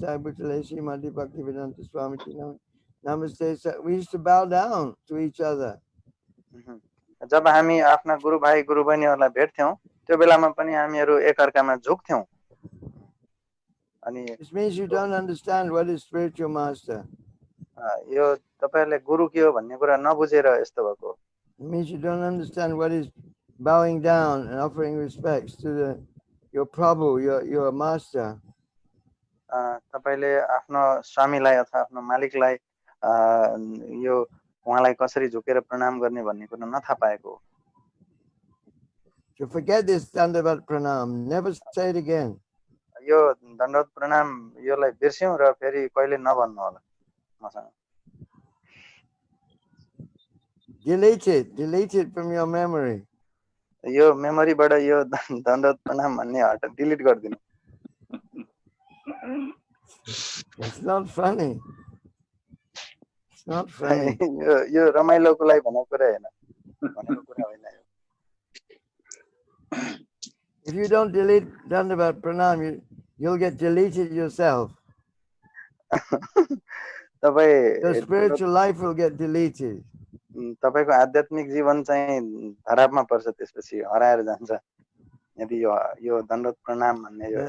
Mati Bhaktivedanta Swami Namaste. We used to bow down to each other. जब हामी आफ्ना गुरु भाइ गुरु बहिनीहरूलाई भेट्थ्यौं त्यो बेलामा पनि हामीहरू एकअर्कामा झुक्थ्यौं अनि This means you don't understand what is spiritual master. यो तपाईहरुले गुरु के हो भन्ने कुरा नबुझेर यस्तो भएको It means you don't understand what is bowing down and offering respects to your Prabhu, your master. तपाईले आफ्नो स्वामीलाई अथवा आफ्नो मालिकलाई यो उहाँलाई कसरी झुकेर प्रणाम गर्ने भन्ने कुरा नथाहा पाएको So forget this Dandavat Pranam. Never say it again. यो दण्डवत प्रणाम योलाई बिर्स्यौं र फेरि कहिले नभन्नु होला मसँग Delete it from your memory. यो मेमोरीबाट यो दण्डवत प्रणाम भन्ने डिलिट गरिदिनु It's not funny. It's not funny. यो रमाइलोको लागि भनेको कुरा हैन भनेको कुरा होइन यो If you don't delete Dandavat Pranam, you'll get deleted yourself. Your spiritual life will get deleted. तपाईको आध्यात्मिक जीवन चाहिँ धरापमा पर्छ त्यसपछि हराएर जान्छ यदि यो दण्डवत प्रणाम भन्ने यो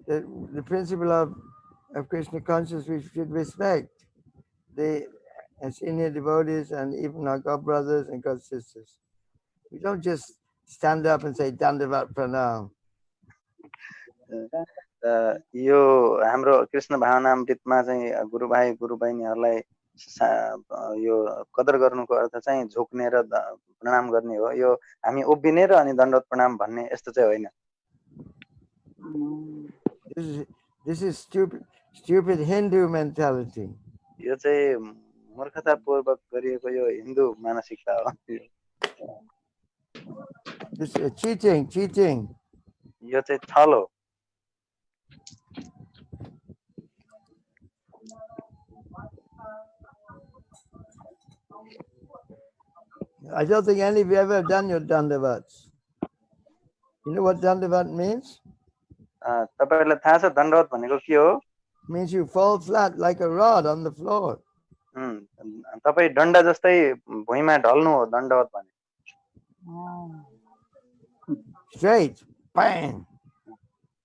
the principle of Krishna consciousness, we should respect the senior devotees and even our god brothers and god sisters. We don't just stand up and say Dandavat Pranam. यो हाम्रो कृष्ण भावनामृतमा चाहिँ गुरु भाइ गुरु बहिनीहरूलाई यो कदर गर्नुको अर्थ चाहिँ झुक्ने र प्रणाम गर्ने हो यो हामी उभिने र अनि दण्डवत प्रणाम भन्ने यस्तो चाहिँ होइन This is stupid Hindu mentality. यो चाहिँ मूर्खतापूर्वक गरिएको यो हिन्दू मानसिकता हो This is cheating. यो चाहिँ छल हो I don't think any of you ever done your dandavats. You know what dandavat means? तपाईहरुलाई थाहा छ दण्डवत भनेको के हो? Means you fall flat like a rod on the floor. तपाई डन्डा जस्तै भुइँमा ढल्नु हो दण्डवत भने. Straight, bang.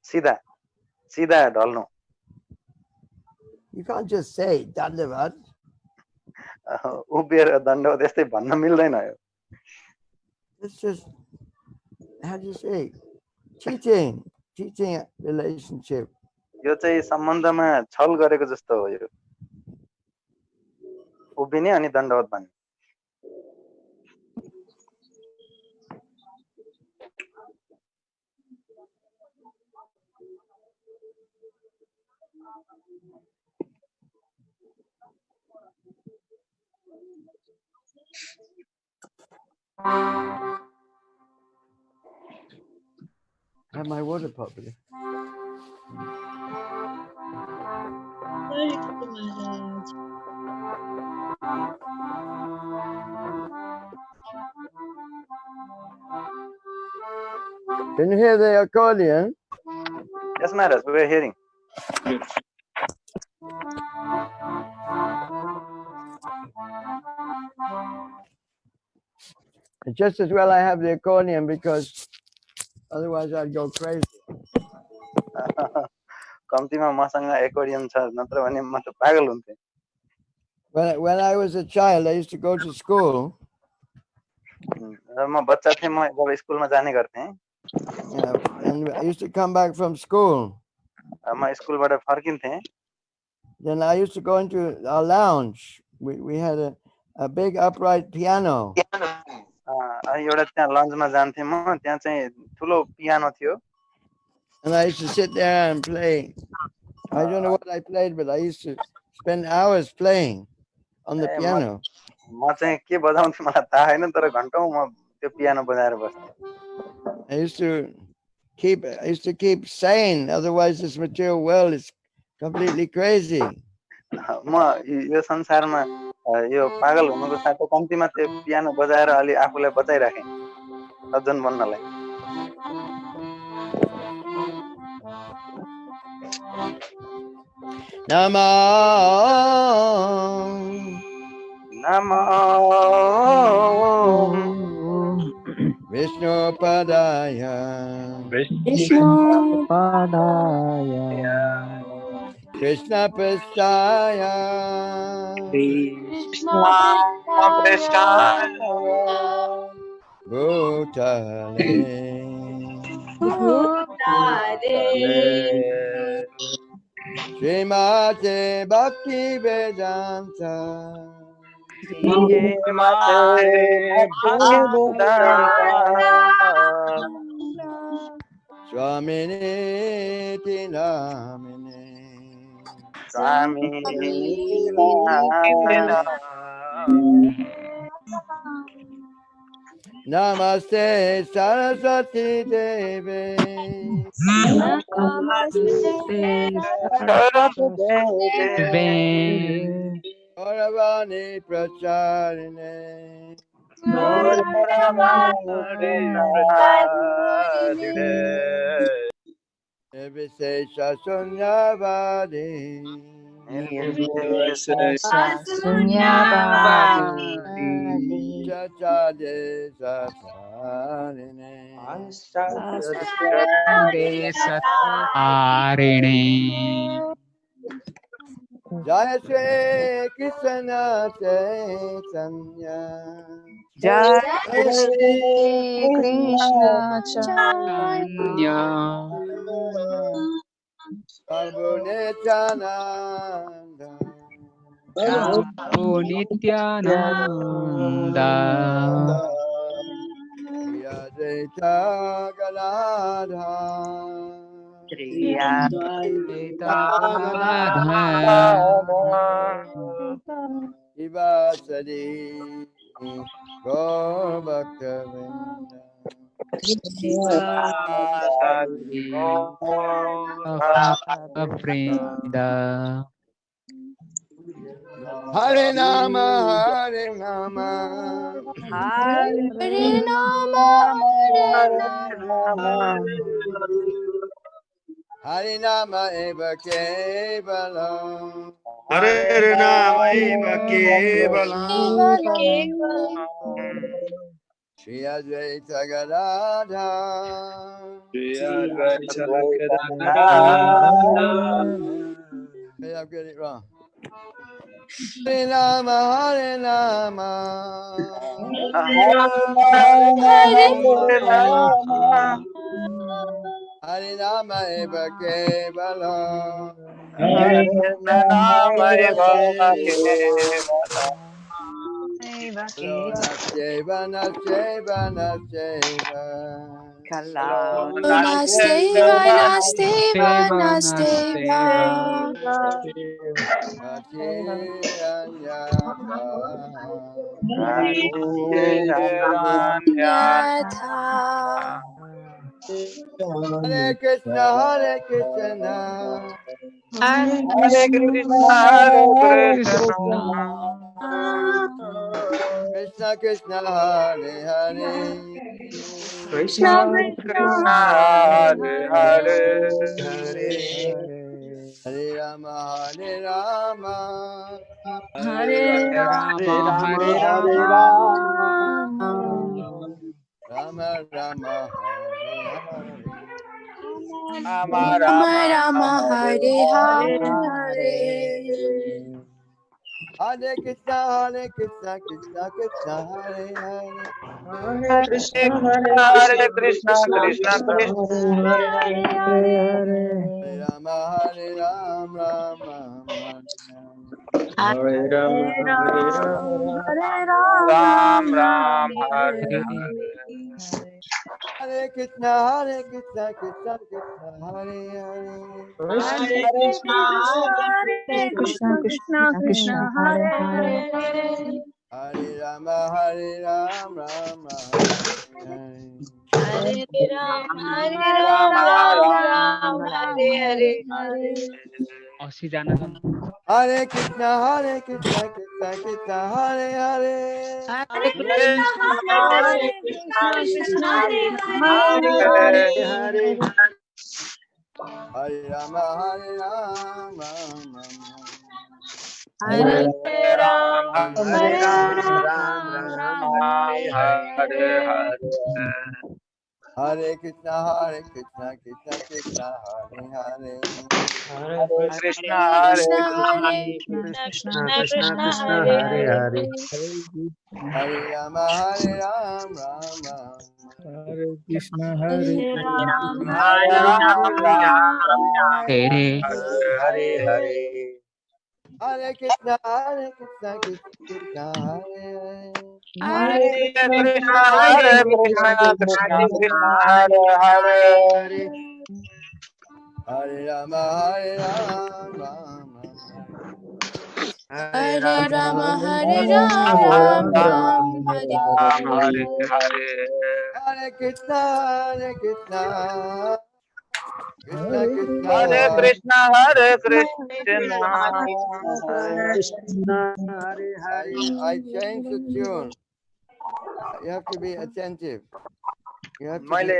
सीधा ढल्नु. You can't just say dandavat. उभिएर दण्डवत यस्तै भन्न मिल्दैन यो. It's just, how do you say, cheating relationship. यो चाहिँ सम्बन्धमा छल गरेको जस्तो हो यो. उभिने अनि दण्डवत भन्ने. Have my water properly. Can you hear the accordion? Yes, Maharaj, we are hearing. It's just as well I have the accordion because otherwise I'd go crazy. कम्तीमा मसँग accordion छ नत्र भने म त पागल हुन्थे. When I was a child, I used to go to school. म बच्चा थिएँ म जब स्कुलमा जाने गर्थेँ. And I used to come back from school. म स्कुलबाट फर्किन्थेँ. Then I used to go into our lounge. We had a big upright piano. एउटा त्यहाँ लन्चमा जान्थेँ म त्यहाँ चाहिँ ठुलो पियानो थियो. And I used to sit there and play. I don't know what I played, but I used to spend hours playing on the piano. म चाहिँ के बजाउँथे मलाई थाहा छैन तर घण्टौं म त्यो पियानो बजाएर बस्थेँ. I used to keep sane, otherwise this material world is completely crazy. म यो संसारमा यो पागल हुनुको साथै कम्तीमा त्यो पियानो बजाएर अलि आफूलाई बचाइराखेँ सज्जन बन्नलाई. Namo Namo Vishnu Padaya Vishnu Padaya Krishna Prestaya Krishna Prestaya Bhutale Bhutale Srimate Bhakti Vedanta Srimate Bhaktivedanta Swamini Namine Swami Namaste Saraswati Devi Namaste Saraswati Saraswate Gauravani Pracharine Nirvisesha Sunyavadi Sunyavadi Chachade Satarine Satarine Jaya Shri Krishna Chaitanya Jai Shri Krishna Krishna Chaitanya Prabhu Nityananda Prabhu Nityananda Shri Advaita Gadadha Advaita Gadadhar Ivasadi Gaur Bhaktavinda Vrinda Hare Nama Hare Nama Hare Rama, Hare Rama, Hare Nama Eva Kevalam Hare Nama Eva Kevalam Shri Advaita Gadadha Shri Advaita Maybe I'll get it wrong. Hare Nama Hare Nama Hare Nama Eva Kevalam Hello Naseva Naseva Naseva Nasteva, Nasteva, Nasteva Nasteva, Nasteva Kati Anyata Yatha. Hare Krishna Hare Krishna Hare Hare Krishna, Krishna, Hare Hare Krishna, Krishna Krishna Krishna Hare Hare Krishna, Krishna, Krishna, Hare Hare, Hare Rama Hare Rama Hare Rama Hare Hare Rama Rama, Rama Rama Hare Hare Rama, Rama Rama, Rama, Hare Hare Hare, Hare. Hare Krishna Hare Krishna Krishna Krishna Hare Hare Hare Krishna, Krishna Krishna, Hare Hare, Hare Rama Hare Rama Rama Hare Hare Ram, Hare Ram, Ram, Ram Ram, Ram, Hare Hare Hare Hare. Hare Krishna Krishna Krishna Hare Hare Hare Krishna, Hare Krishna Krishna, Krishna Krishna Krishna Krishna, Hare Hare Hare Hare. Hare Rama Hare Rama Rama Hare Hare Ram, Hare Ram, Ram, Ram Ram, Ram, Ram, Hare Hare Hare. Hare. Asi jana jana Hare Krishna Krishna Krishna Hare Hare Hare Hare Krishna, Hare Hare Krishna, Krishna, Krishna Krishna Krishna, Krishna, Hare Hare Hare. Hare. Hare Rama, Hare Rama, Hare Ram, Hare Hare Ram, Ram, Ram Ram, Ram Hare Hare Hare. Hare Krishna, Krishna Krishna, Hare Hare. Hare Hare Krishna, Krishna, Hare Hare Krishna, Krishna, Hare Krishna Krishna, Krishna, Krishna Krishna Hare Hare Hare, Hare. Hare Rama, Hare Ram, Rama. Hare Krishna, Hare Hare Ram, Krishna, Hare Hare Ram, Ram Ram, Ram, Hare Hare Hare. Hare Krishna, Krishna Krishna, Hare Hare. Hare Hare Krishna, Krishna, Hare Hare Krishna, Krishna, Krishna Krishna Krishna, Hare Hare Hare. Hare. Hare Rama, Hare Ram, Rama. Hare Hare Ram, Rama, Hare Hare Hare Ram, Ram, Rama, Hare Ram Ram, Ram Ram, Ram, Hare Ram, Hare Hare. Hare. Hare Krishna, Krishna Hare Krishna, Hare Krishna, Hare Krishna, Hare Krishna, Hare Hare. I changed the tune. You have to be attentive. You have to be. मैले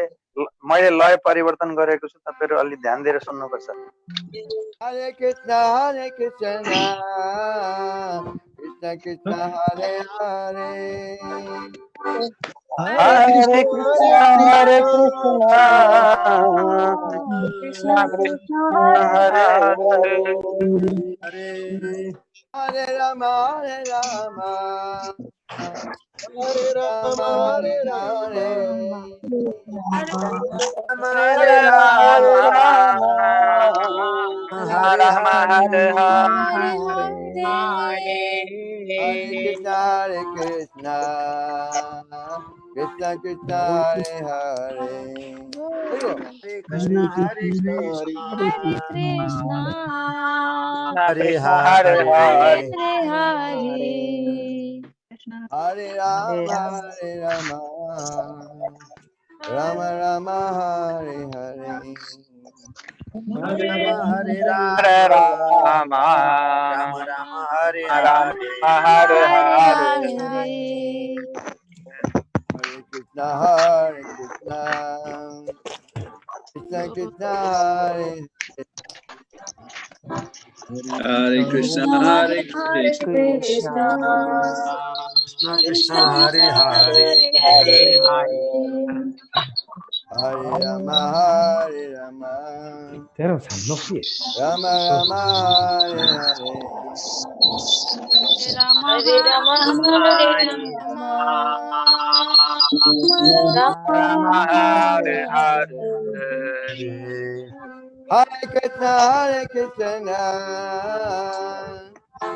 मैले लय परिवर्तन गरेको छु, तपाईहरु अलि ध्यान दिएर सुन्नुपर्छ। Hare Krishna, Krishna Krishna, Hare Hare. Hare Hare Krishna, Krishna, Hare Krishna, Krishna Krishna Krishna, Krishna, Hare Hare Hare. Hare Hare Rama, Hare Rama. Hare Rama, Rama, Hare Hare Rama, Hare. Rama Hare Hare Rama, Rama, Hare Rama Hare Hare Hare. Hare. Hare Krishna, Krishna Krishna, Hare Hare. There you go. Hare Krishna, Hare Krishna, Hare Krishna, Krishna Hare Krishna, Hare Hare, Hare. Hare Hare. Hare Rama, Hare Rama. Rama Rama, Hare Hare. Hare Rama, Hare Hare Rama, Rama, Rama Rama, Hare Rama Hare. Hare Hare Hare. Hare. Hare Krishna, Hare Krishna. Krishna Krishna, Hare. Hare Krishna, Krishna Hare Hare Krishna, Krishna, Krishna Krishna, Krishna Hare Krishna Hare. Hare Hare Hare, Hare. Hare Rama, Hare Rama. Pero Sanofi. Rama Rama, Hare Hare. Rama Hare Rama, Hare Hare Rama, Rama, Rama Rama Hare Hare. Hare Krishna, Hare Krishna.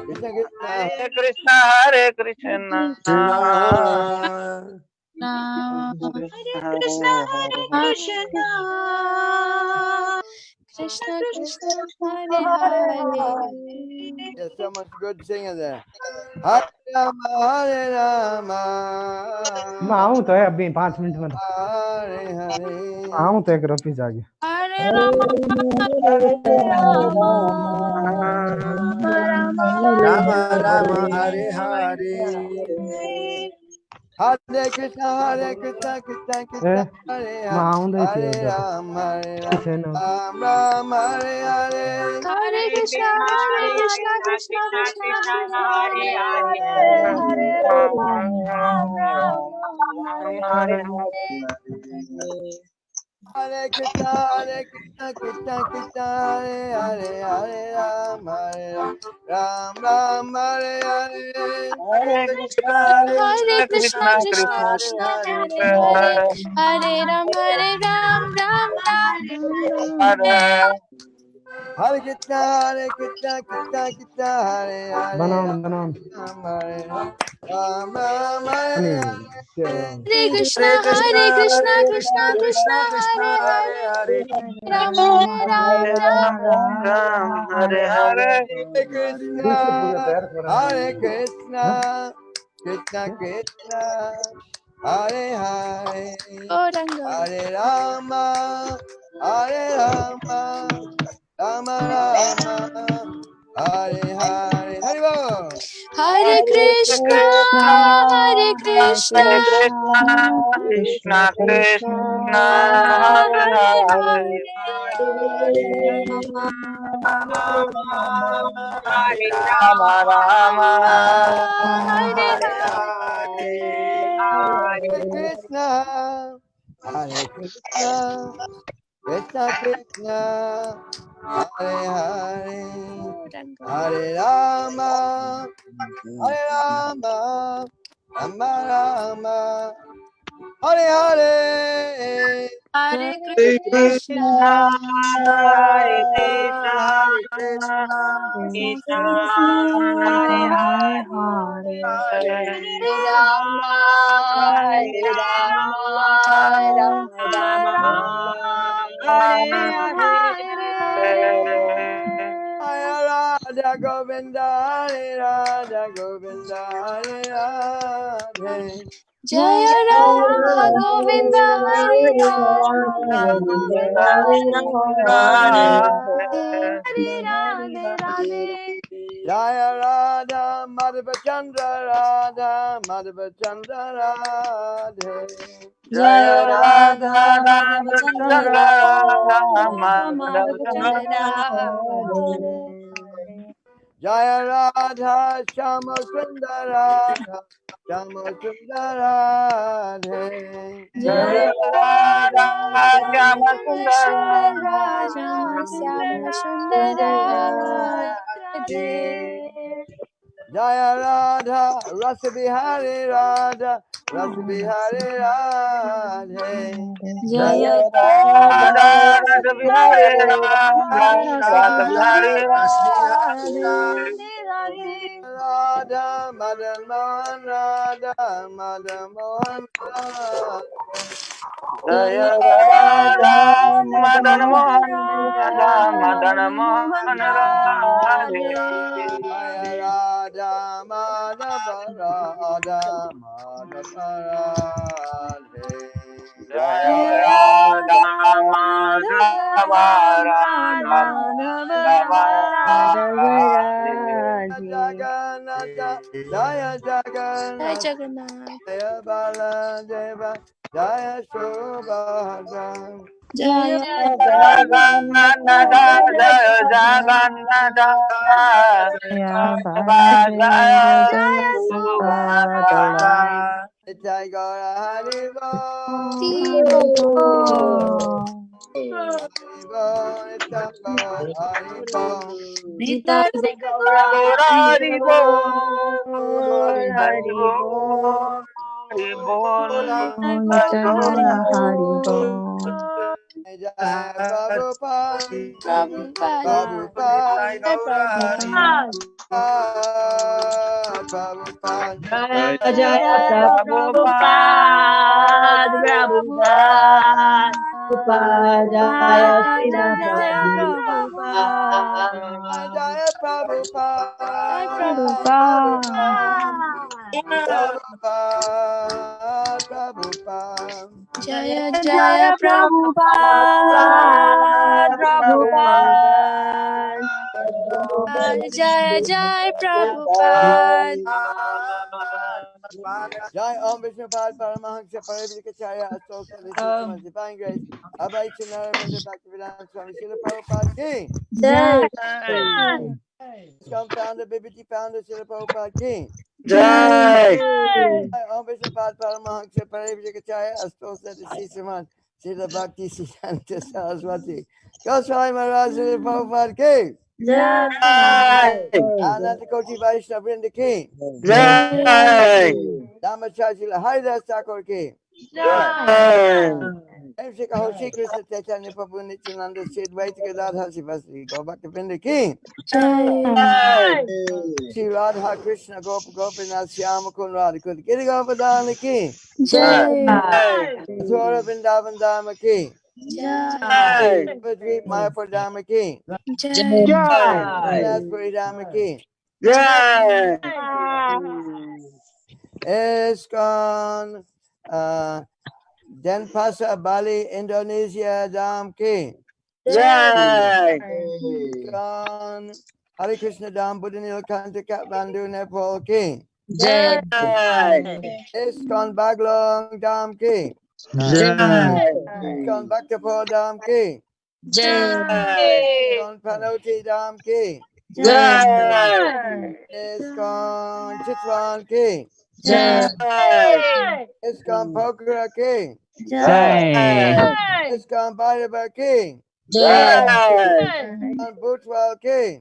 Krishna Krishna, Hare Krishna, Hare Krishna. Hare Hare Krishna, Hare. Hare Krishna, Krishna Krishna, Hare Hare. There's so much good singing there. Hare Rama, Hare Rama. मैं आऊँ तो है अभी 5 minute में तो Hare Hare. आऊँ तो एक ऑफिस आ गया Hare Rama, Hare Rama, Rama Rama Rama, Rama, Hare Hare Hare. Hare. Hare Krishna, Krishna ए Krishna, Hare मैं Hare. आउँदै थिएँ Hare उता Rama, Hare त्यसै Rama. न Ram Ram, Hare Hare. Hare Krishna, Krishna Krishna, Hare Hare, Hare Rama, Rama Hare Hare Hare. Hare Krishna, Krishna Krishna, Hare Hare. Hare Ram, Hare Ram. Ram Ram, Hare Hare. Hare Krishna, Krishna, Hare Krishna Hare Krishna, Krishna, Krishna, Krishna Krishna Hare Krishna, Hare. Hare Krishna, Hare, Hare Hare Ram, Hare Ram, Ram Ram, Hare. Hare. Hare Krishna, Krishna Krishna, Hare Hare. बनाउनु बनाउनु Ram Hare Ram. Ram Hare अनि Hare. त्यो Hare Krishna, Hare Krishna, Krishna Hare Krishna, Krishna, Krishna Krishna Krishna, Hare Hare Hare, Hare. Ram Hare Ram, Hare Ram Ram, Ram Hare Hare. Hare Krishna, दिउँसो पुग्यो तयार Hare हँ Krishna, Krishna Krishna, Hare Hare, Gauranga. Hare Rama, Hare Rama, Rama Rama, Hare Hare. Hare Bol. Hare Krishna, Hare Krishna, Hare Krishna, Krishna Krishna, Hare Hare, Hare Rama Rama, Hare Hare Krishna, Hare Krishna, Krishna Krishna, Hare Hare, Hare Rama, Hare Rama, Rama Rama, Hare Hare. Hare Krishna, Krishna, Hare Krishna, Hare Krishna, Krishna Hare Hare, Hare Rama, Hare Rama, Rama Rama, Hare Hare. Hare Radha Govinda, Hare Radha Govinda, Hare Radhe. Jaya Radha Govinda, Hare Radha Govinda, Hare Radhe Radhe. Jaya Radha Madhava Chandra Radha Madhava Chandra Radhe. Jaya Radha Madhava Chandra Chandra Radha, Madhava Madhava Chandra Chandra. Radha. Jaya Radha Shama Sundar Radha Shama Sundar Radhe. Jaya Radha Radha Shama Shama Sundara Sundara Shama Shama Sundara Radhe. Jaya Radha Rasa Bihari Radha Rasa Bihari Radhe. Jaya Radha Radha Rasa Bihari Radha Rasa Rasa Bihari Bihari Radha. Radhe Radhe. Radha Madan Mohan Radha Madan Mohan Radhe. Jaya Jaya Radha Radha Madan Madan Mohan Radha Radha Madan Madan Mohan Mohan Radhe. Radhe. Jaya Radha Madhava Radha Madhava Radhe. Jaya Jaya Radha Radha Madhava Radha Madhava Radhe. Jagannatha Jaya Jai Jagannatha Jagannath. Jaya Baladeva Jaya Subhadra. Jaya Jagannatha Jaya Jagannatha Jaya Jaya Subhadra. Jai Gaura Haribo Divo. Haribo Nityam Gaura Haribo Nitai Gaura Hari Haribo. Bol, Hari Bol, Hari Bol, Nitai Gaura Hari Jai Prabhupada Prabhupada. Prabhupada Jai Prabhupada. Prabhupada Jaya Jaya Prabhupada, Prabhupada. Prabhupada, Jaya Prabhupada. Jaya Jai Prabhupada Prabhupada. Prabhupada Prabhupada Prabhupada Jaya Jaya Prabhupada. Prabhupada. Jaya Jaya Prabhupada. Jai Om Vishnu Pad Paramahansa Parivikacharya Associated Systems Divine Grace Abhay Chinaramanda Bhaktivedanta Swami Srila Prabhupada Ki Jai. Scum founder BBT founder Srila Prabhupada Ki Jai. Jai Om Vishnu Pad Paramahansa Parivikacharya Associated Systems Srila Bhakti Siddhanta Saraswati Goswami Maharaj Srila Prabhupada Ki Ananta Koti Vaishnava Vrinda Ki Jai, Dhamacharya Srila Haridas Thakur Ki Jai, Shri Krishna Chaitanya Prabhu Nityananda Sri Advaita Gadadhar Sivasri Gaurabhakta Vrinda Ki Jai, Shri Radha Krishna Gopa Gopinath Shyama Kun Radha Kut Giri Govardhana Ki Jai. Mathura Vrindavan Dharma Ki Jai. Navadvip Mayapur Dharma Ki Jai. Vilaspuri Dharma Ki Jai, ISKCON Denpasar Bali Indonesia Dham Ki Jai, ISKCON Hare Krishna Dham Buddha Kanta Kathmandu Nepal ki. Jai. ISKCON Baglong Dham ki. ISKCON Bhaktapur Dham ki. Jai. ISKCON Panoti Dham ki. Jai. ISKCON Chitwan ki. Jai. ISKCON Pokhara ki. Jai. ISKCON Bhairava ki. Jai. ISKCON Bhutwal ki.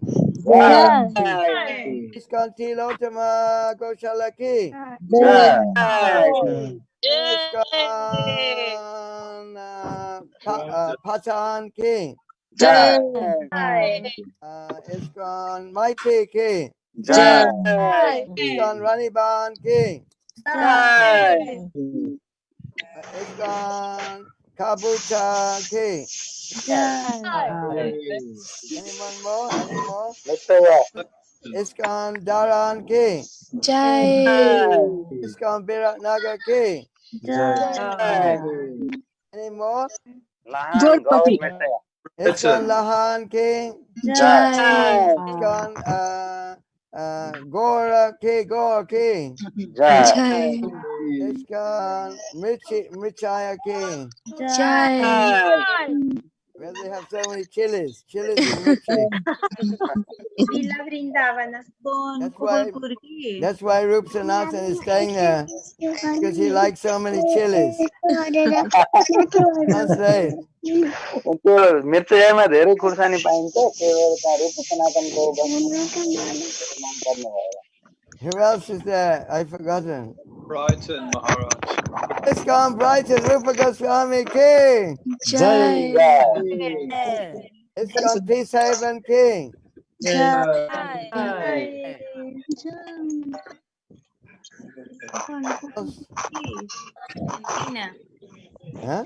ISKCON Tilotama Goshala ki. ISKCON Patan ki. ISKCON Maite ki. ISKCON Raniban ki. ISKCON Kabucha ki. Anyone more? Any more? ISKCON Dharan ki. Jai. ISKCON Biratnagar ki. Any more? Lahan gaur metaya. ISKCON Lahan ki. Jai. ISKCON Gora ki. Gora ki. Jai. ISKCON Mirchaya ki. Jai. Well, they have so many chilies. Chilies is Mirchi. Villa Vrindavana. That's why Rup Sanatan is staying there, because he likes so many chilies. Translate. त्यो मिर्चयामा धेरै खुर्सानी पाइन्छ त्यही भएर त्यहाँ रूप सनातनको मन पर्ने भएर Who else is there? I've forgotten. Brighton, Maharaj. ISKCON Brighton, Rupa Goswami ki. Jai. ISKCON Peacehaven ki. Argentina. Huh?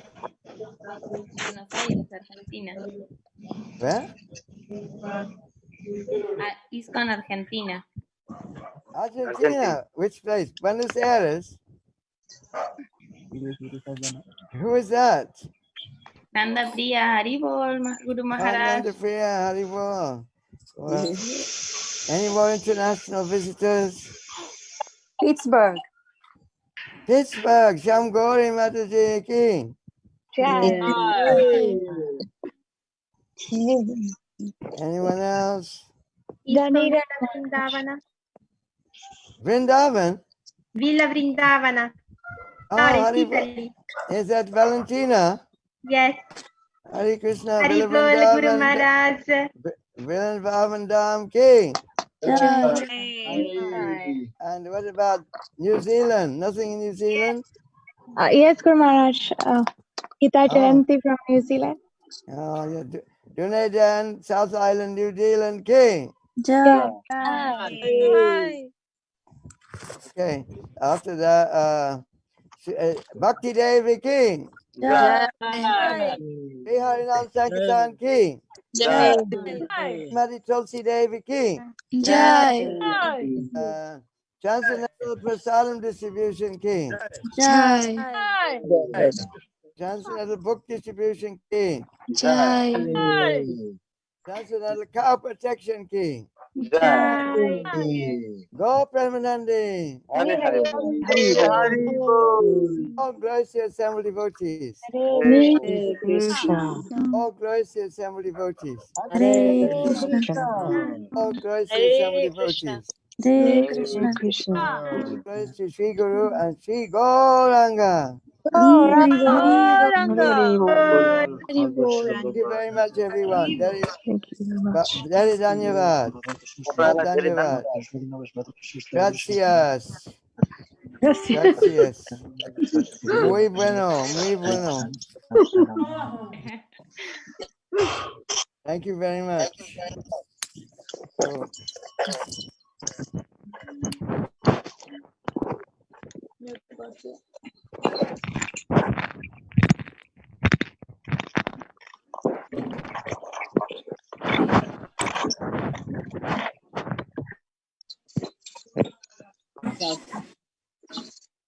Buenos Aires, Argentina. Where? ISKCON Argentina. Argentina. Which place? Buenos Aires. Who is that? Nanda Priya, Haribol, Guru Maharaj. Nanda Priya, Haribol. Well, any more international visitors? Pittsburgh. Pittsburgh, Shamgori Mataji ki. Anyone else? Villa Vrindavana. Vrindavan? Villa Vrindavana. Oh, Florence, Haribol. Italy. Is that Valentina? Yes. Hare Krishna, Haribol, Guru Vrindavan, Maharaj. Vrindavan Dham ki. Jai. And what about New Zealand? Nothing in New Zealand? Yes, Guru Maharaj. Gita Oh. Jayanti from New Zealand. Oh, yeah. Dunedin, South Island, New Zealand ki. Jai. Okay. After that, Bhakti Devi ki. Jai. Sri Harinam Sankirtan ki. Jai. Mati Tulsi Devi ki. Jai. Transcendental Prasadam Distribution ki. Jai. Transcendental Book Distribution ki. Jai. Transcendental Cow Protection ki. Jai. Go Premanandi. All glorious assembled devotees. Hare Krishna. All glorious assembled devotees. Hare Krishna. All glorious assembled devotees. Hare Krishna. Praise to Sri Guru and Sri Gauranga. Thank you very much, everyone. Very dhanyavad. Dhanyavad. Gracias. Gracias. Muy bueno, muy bueno. Thank you very much. So,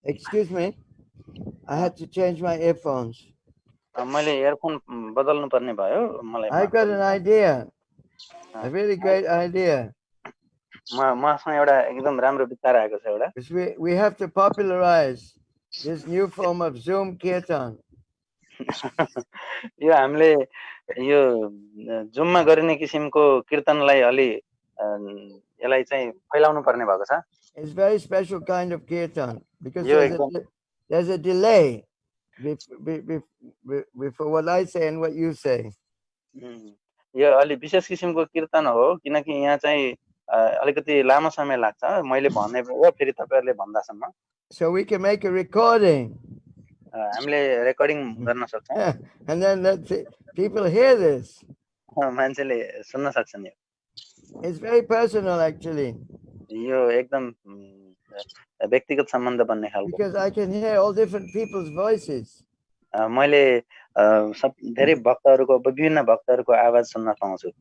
excuse me, I had to change my earphones. मैले earphone बदल्नु पर्ने भयो मलाई I got an idea. A really great idea. मसँग एउटा एकदम राम्रो विचार आएको छ एउटा Because we have to popularize this new form of Zoom Kirtan. यो हामीले यो जुममा गरिने किसिमको कीर्तनलाई अलि यसलाई चाहिँ फैलाउनु पर्ने भएको छ It's very special kind of Kirtan because यो एकदम there's a delay before what I say and what you say. यो अलि विशेष किसिमको कीर्तन हो किनकि यहाँ चाहिँ अलिकति लामो समय लाग्छ मैले भने हो फेरि तपाईहरुले भन्दासम्म So we can make a recording. हामीले रेकर्डिङ गर्न सक्छौं And then people hear this. मान्छेले सुन्न सक्छन् यो It's very personal actually. यो एकदम व्यक्तिगत सम्बन्ध बन्ने खालको Because I can hear all different people's voices. मैले सब धेरै भक्तहरुको विभिन्न भक्तहरुको आवाज सुन्न पाउँछु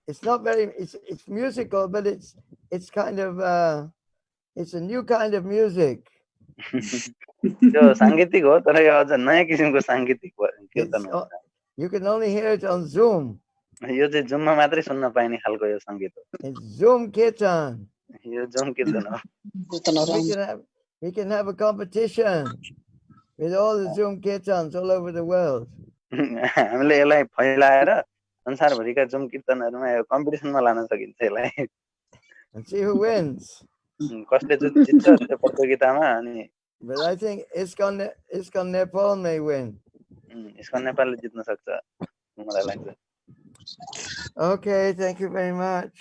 It's not very it's musical but it's kind of it's a new kind of music. यो सांगीतिक हो तर यो अझ नयाँ किसिमको सांगीतिक कीर्तन हो You can only hear it on Zoom. यो चाहिँ जुममा मात्रै सुन्न पाइने खालको यो संगीत हो It's Zoom Kirtan. यो जुम कीर्तन हो We can have a competition with all the Zoom Kirtans all over the world. हामीले यसलाई फैलाएर संसारभरिका जुम कीर्तनहरुमा यो कम्पिटिसनमा लान सकिन्छ यसलाई And see who wins. कसले जित्छ त्यो प्रतियोगितामा अनि But I think ISKCON Nepal may win. यसको नेपालले जित्न सक्छ मलाई लाग्छ Okay, thank you very much.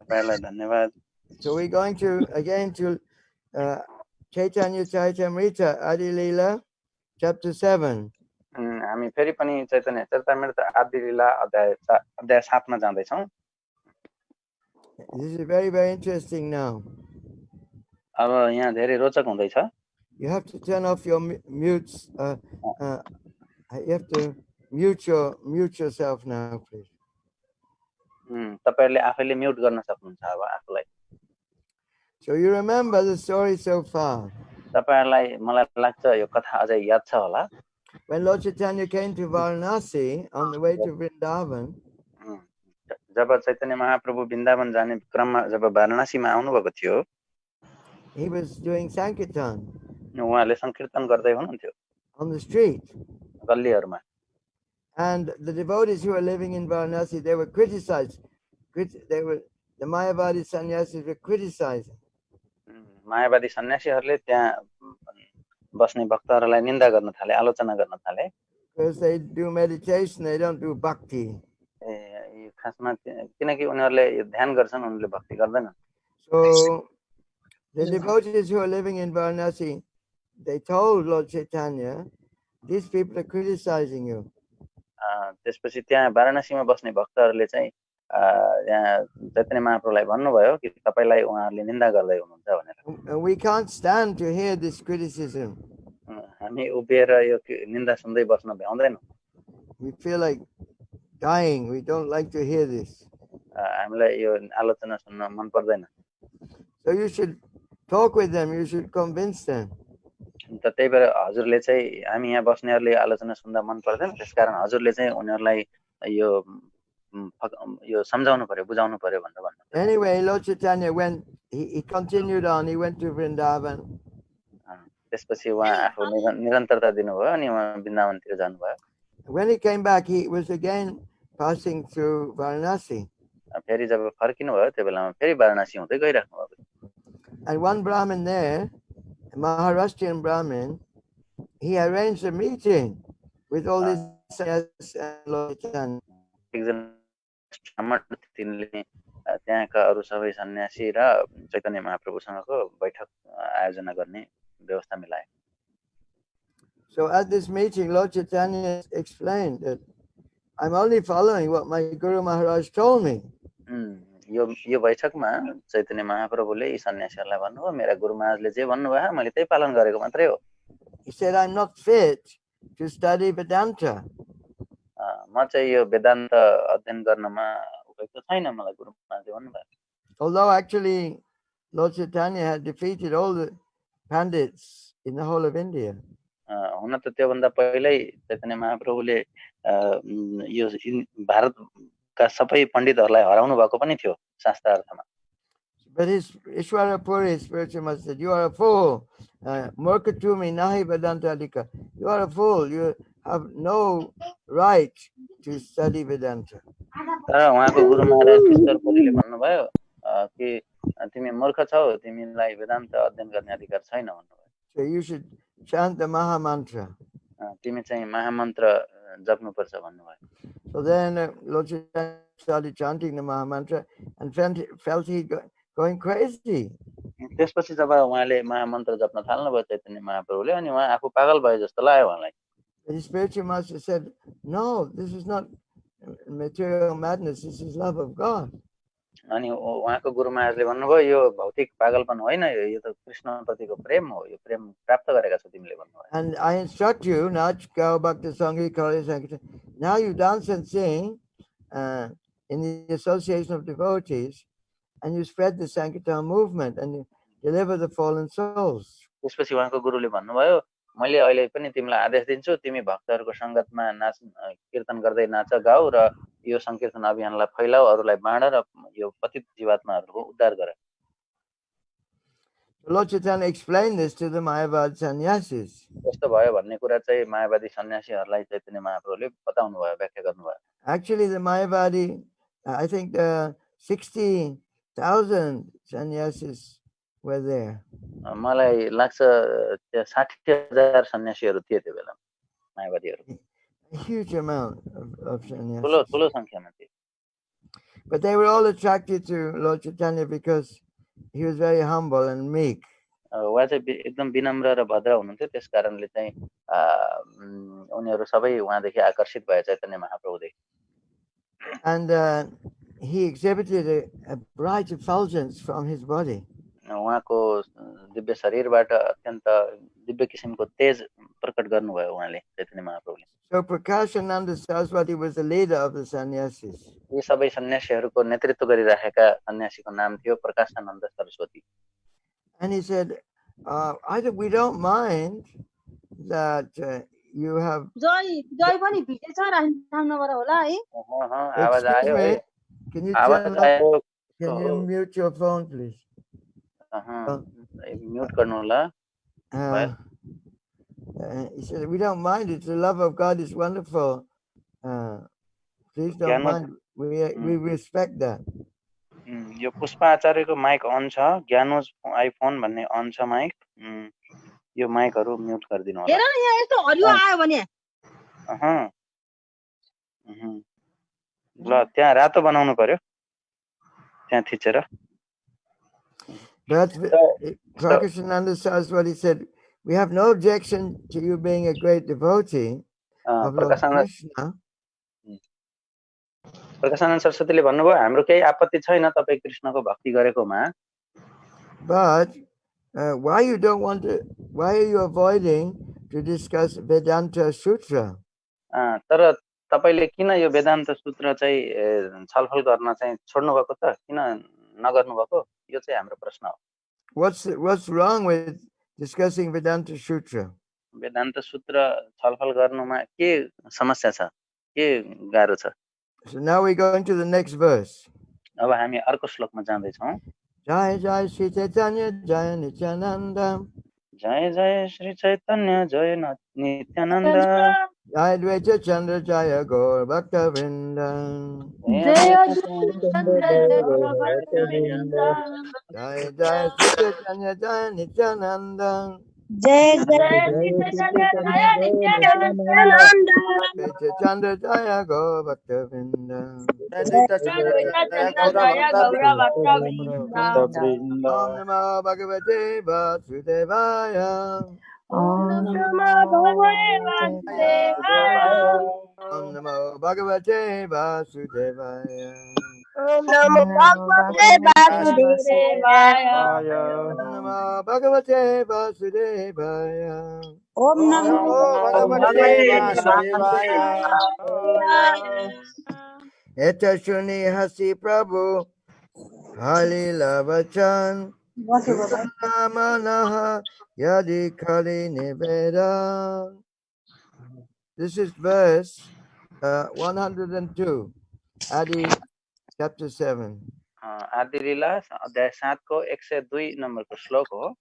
तपाईलाई धन्यवाद So we're going to again to Caitanya Charitamrita Adi Leela chapter 7. हामी फेरि पनि चैतन्य चरितामृत आदि लीला अध्याय 7 मा जाँदै छौं This is very, very interesting now. अब यहाँ धेरै रोचक हुँदैछ You have to turn off your mutes. You have to mute yourself now, please. तपाईहरुले आफैले म्युट गर्न सक्नुहुन्छ अब आफुलाई So you remember the story so far. तपाईहरुलाई मलाई लाग्छ यो कथा अझै याद छ होला When Lord Chaitanya came to Varanasi on the way to Vrindavan, जब चैतन्य महाप्रभु वृन्दावन जाने क्रममा जब वाराणसीमा आउनु भएको थियो he was doing Sankirtan उहाँले संकीर्तन गर्दै हुनुहुन्थ्यो on the street. गल्लीहरुमा And the devotees who were living in Varanasi, they were criticized. The Mayavadi sannyasis were criticizing. मायावादी सन्यासीहरुले त्यहाँ बस्ने भक्तहरुलाई निन्दा गर्न थाले आलोचना गर्न थाले Because they do meditation, they don't do bhakti. खासमा किनकि उनीहरुले ध्यान गर्छन् उनीहरुले भक्ति गर्दैनन् So the devotees who are living in Varanasi, they told Lord Chaitanya, these people are criticizing you. त्यसपछि त्यहाँ वाराणसीमा बस्ने भक्तहरुले चाहिँ यहाँ चैतन्य महाप्रभुलाई भन्नुभयो कि तपाईलाई उहाँहरुले निन्दा गर्दै हुनुहुन्छ भनेर And we can't stand to hear this criticism. हामी उभिएर यो निन्दा सुन्दै बस्न भ्याउँदैन We feel like dying. We don't like to hear this. हामीलाई यो आलोचना सुन्न मन पर्दैन So you should talk with them. You should convince them. त त्यही भएर हजुरले चाहिँ हामी यहाँ बस्नेहरुले आलोचना सुन्दा मन पर्दैन त्यसकारण हजुरले चाहिँ उनीहरुलाई यो सम्झाउनु पर्यो बुझाउनु पर्यो भनेर भन्नु Anyway, Lord Chaitanya went. He continued on. He went to Vrindavan. त्यसपछि उहाँ आफू निरन्तरता दिनुभयो अनि उहाँ वृन्दावनतिर जानुभयो When he came back, he was again passing through Varanasi. फेरि जब फर्किनु भयो त्यो बेलामा फेरि वाराणसी हुँदै गइराख्नु भयो And one Brahmin there, a Maharashtrian Brahmin, he arranged a meeting with all these sannyas and Lord Chaitanya. एकजना ब्राह्मण तिनले त्यहाँका अरु सबै सन्यासी र चैतन्य महाप्रभुसँगको बैठक आयोजना गर्ने व्यवस्था मिलाए So at this meeting, Lord Chaitanya explained that I'm only following what my Guru Maharaj told me. यो बैठकमा चैतन्य महाप्रभुले यी सन्यासीहरुलाई भन्नुभयो मेरा गुरु महाराजले जे भन्नुभयो मैले त्यही पालन गरेको मात्रै हो He said I'm not fit to study Vedanta. म चाहिँ यो वेदान्त अध्ययन गर्नमा उपयुक्त छैन मलाई गुरु महाराजले भन्नुभयो Although actually Lord Chaitanya had defeated all the pandits in the whole of India. हुन त त्योभन्दा पहिल्यै चैतन्य महाप्रभुले यो का सबै पण्डितहरूलाई हराउनु भएको पनि थियो शास्त्र अर्थमा। But his Ishwara Puri, spiritual master, said, you are a fool. Murkatumi nahi Vedanta adhika. You are a fool. You have no right to study Vedanta. तर उहाँको गुरु महाराज ईश्वर पुरीले भन्नुभयो कि तिमी मूर्ख छौ, तिमीलाई वेदान्त अध्ययन गर्ने अधिकार छैन भन्नुभयो। So you should chant the Maha Mantra. तिमी चाहिँ महामन्त्र जप्नुपर्छ भन्नुभयो। So then Lord Chaitanya started chanting the Maha Mantra and felt he going crazy. त्यसपछि जब उहाँले महामन्त्र जप्न थाल्नुभयो चैतन्य महाप्रभुले, अनि उहाँ आफू पागल भए जस्तो लाग्यो उहाँलाई। The spiritual master said, no, this is not material madness, this is love of God. अनि उहाँको गुरु महाराजले भन्नुभयो यो भौतिक पागलपन होइन, यो त कृष्ण प्रतिको प्रेम हो, यो प्रेम प्राप्त गरेका छौ तिमीले भन्नुभयो। And I instruct you, Nach Gau Bhakta Sanghi Kali Sankirtan. Now you dance and sing in the association of devotees, and you spread the Sankirtan movement and you deliver the fallen souls. त्यसपछि उहाँको गुरुले भन्नुभयो मैले अहिले पनि तिमीलाई आदेश दिन्छु, तिमी भक्तहरूको संगतमा नाच कीर्तन गर्दै नाच गाऊ र यो संकीर्तन अभियानलाई फैलाऊ, अरूलाई बाँड र यो पतित जीवात्माहरूको उद्धार गर। Lord Chaitanya explained this to the Mayavad sannyasis. यस्तो भयो भन्ने कुरा चाहिँ मायावादी सन्यासीहरूलाई चैतन्य महाप्रभुले बताउनु भयो, व्याख्या गर्नुभयो। Actually, the Mayavadi, I think 60,000 sannyasis were there. मलाई लाग्छ 60,000 सन्यासीहरू थिए त्यो बेला मायावादीहरू। A huge amount of sannyasis. ठुलो संख्यामा थिए। But they were all attracted to Lord Chaitanya because he was very humble and meek. उहाँ चाहिँ एकदम विनम्र र भद्र हुनुहुन्थ्यो, त्यस कारणले चाहिँ उनीहरू सबै उहाँदेखि आकर्षित भए चैतन्य महाप्रभुदेखि। And he exhibited a bright effulgence from his body. उहाँको दिव्य शरीरबाट अत्यन्त दिव्य किसिमको तेज प्रकट गर्नुभयो उहाँले चैतन्य महाप्रभुले। So Prakashananda Saraswati was the leader of the sannyasis. यी सबै सन्यासीहरूको नेतृत्व गरिराखेका सन्यासीको नाम थियो Prakashanand Saraswati. And he said, we don't mind that you have... आवाज आयो है? Can you mute your phone, please? Mute गर्नु होला। He said, we don't mind it. The love of God is wonderful. Please don't mind. We respect that. यो पुष्पा आचार्यको mike अन छ, ज्ञानोज आइफोन भन्ने अन छ माइक, यो माइकहरू म्युट गरिदिनु होला। हेर यहाँ यस्तो हरियो आयो भने ल त्यहाँ रातो बनाउनु पर्यो, त्यहाँ थिचेर। But Prakashananda Saraswati said, we have no objection to you being a great devotee of Lord Krishna. Prakashanand सरस्वतीले भन्नुभयो हाम्रो केही आपत्ति छैन तपाई कृष्णको भक्ति गरेकोमा। But why are you avoiding to discuss Vedanta Sutra? तर तपाईले किन यो वेदान्त सूत्र चाहिँ छलफल गर्न चाहिँ छोड्नु भएको त, किन नगर्नु भएको, यो चाहिँ हाम्रो प्रश्न हो। What's wrong with discussing Vedanta Sutra? Vedanta सूत्र छलफल गर्नुमा के समस्या छ, के गाह्रो छ? So now we go into the next verse. अब हामी अर्को श्लोकमा जाँदै छौं। Jai Jai Shri Chaitanya Jai Nityananda. जय जय श्री चैतन्य जय Nityanand. Jai Dvaita Chandra Jaya Gaur Bhakta Vrinda. Jai Jai Shri Chaitanya Jaya Nityananda. Jai Jai Dvaita Chandra Jaya Gaur Bhakta Vrinda. Om Namo Bhagavate Vasudevaya. Om Namo Om Namo Bhagavate Vasudevaya. Om Namo Bhagavate Vasudevaya. Om Namo Bhagavate Vasudevaya. Om Namo Bhagavate Vasudevaya. Eta Shuni Hasi Prabhu Hali Lavachan Manaha Yadi Kali Niveda. This is verse 102. Adi, chapter 7. आदि लीला अध्याय 7 को 102 नम्बरको श्लोक हो.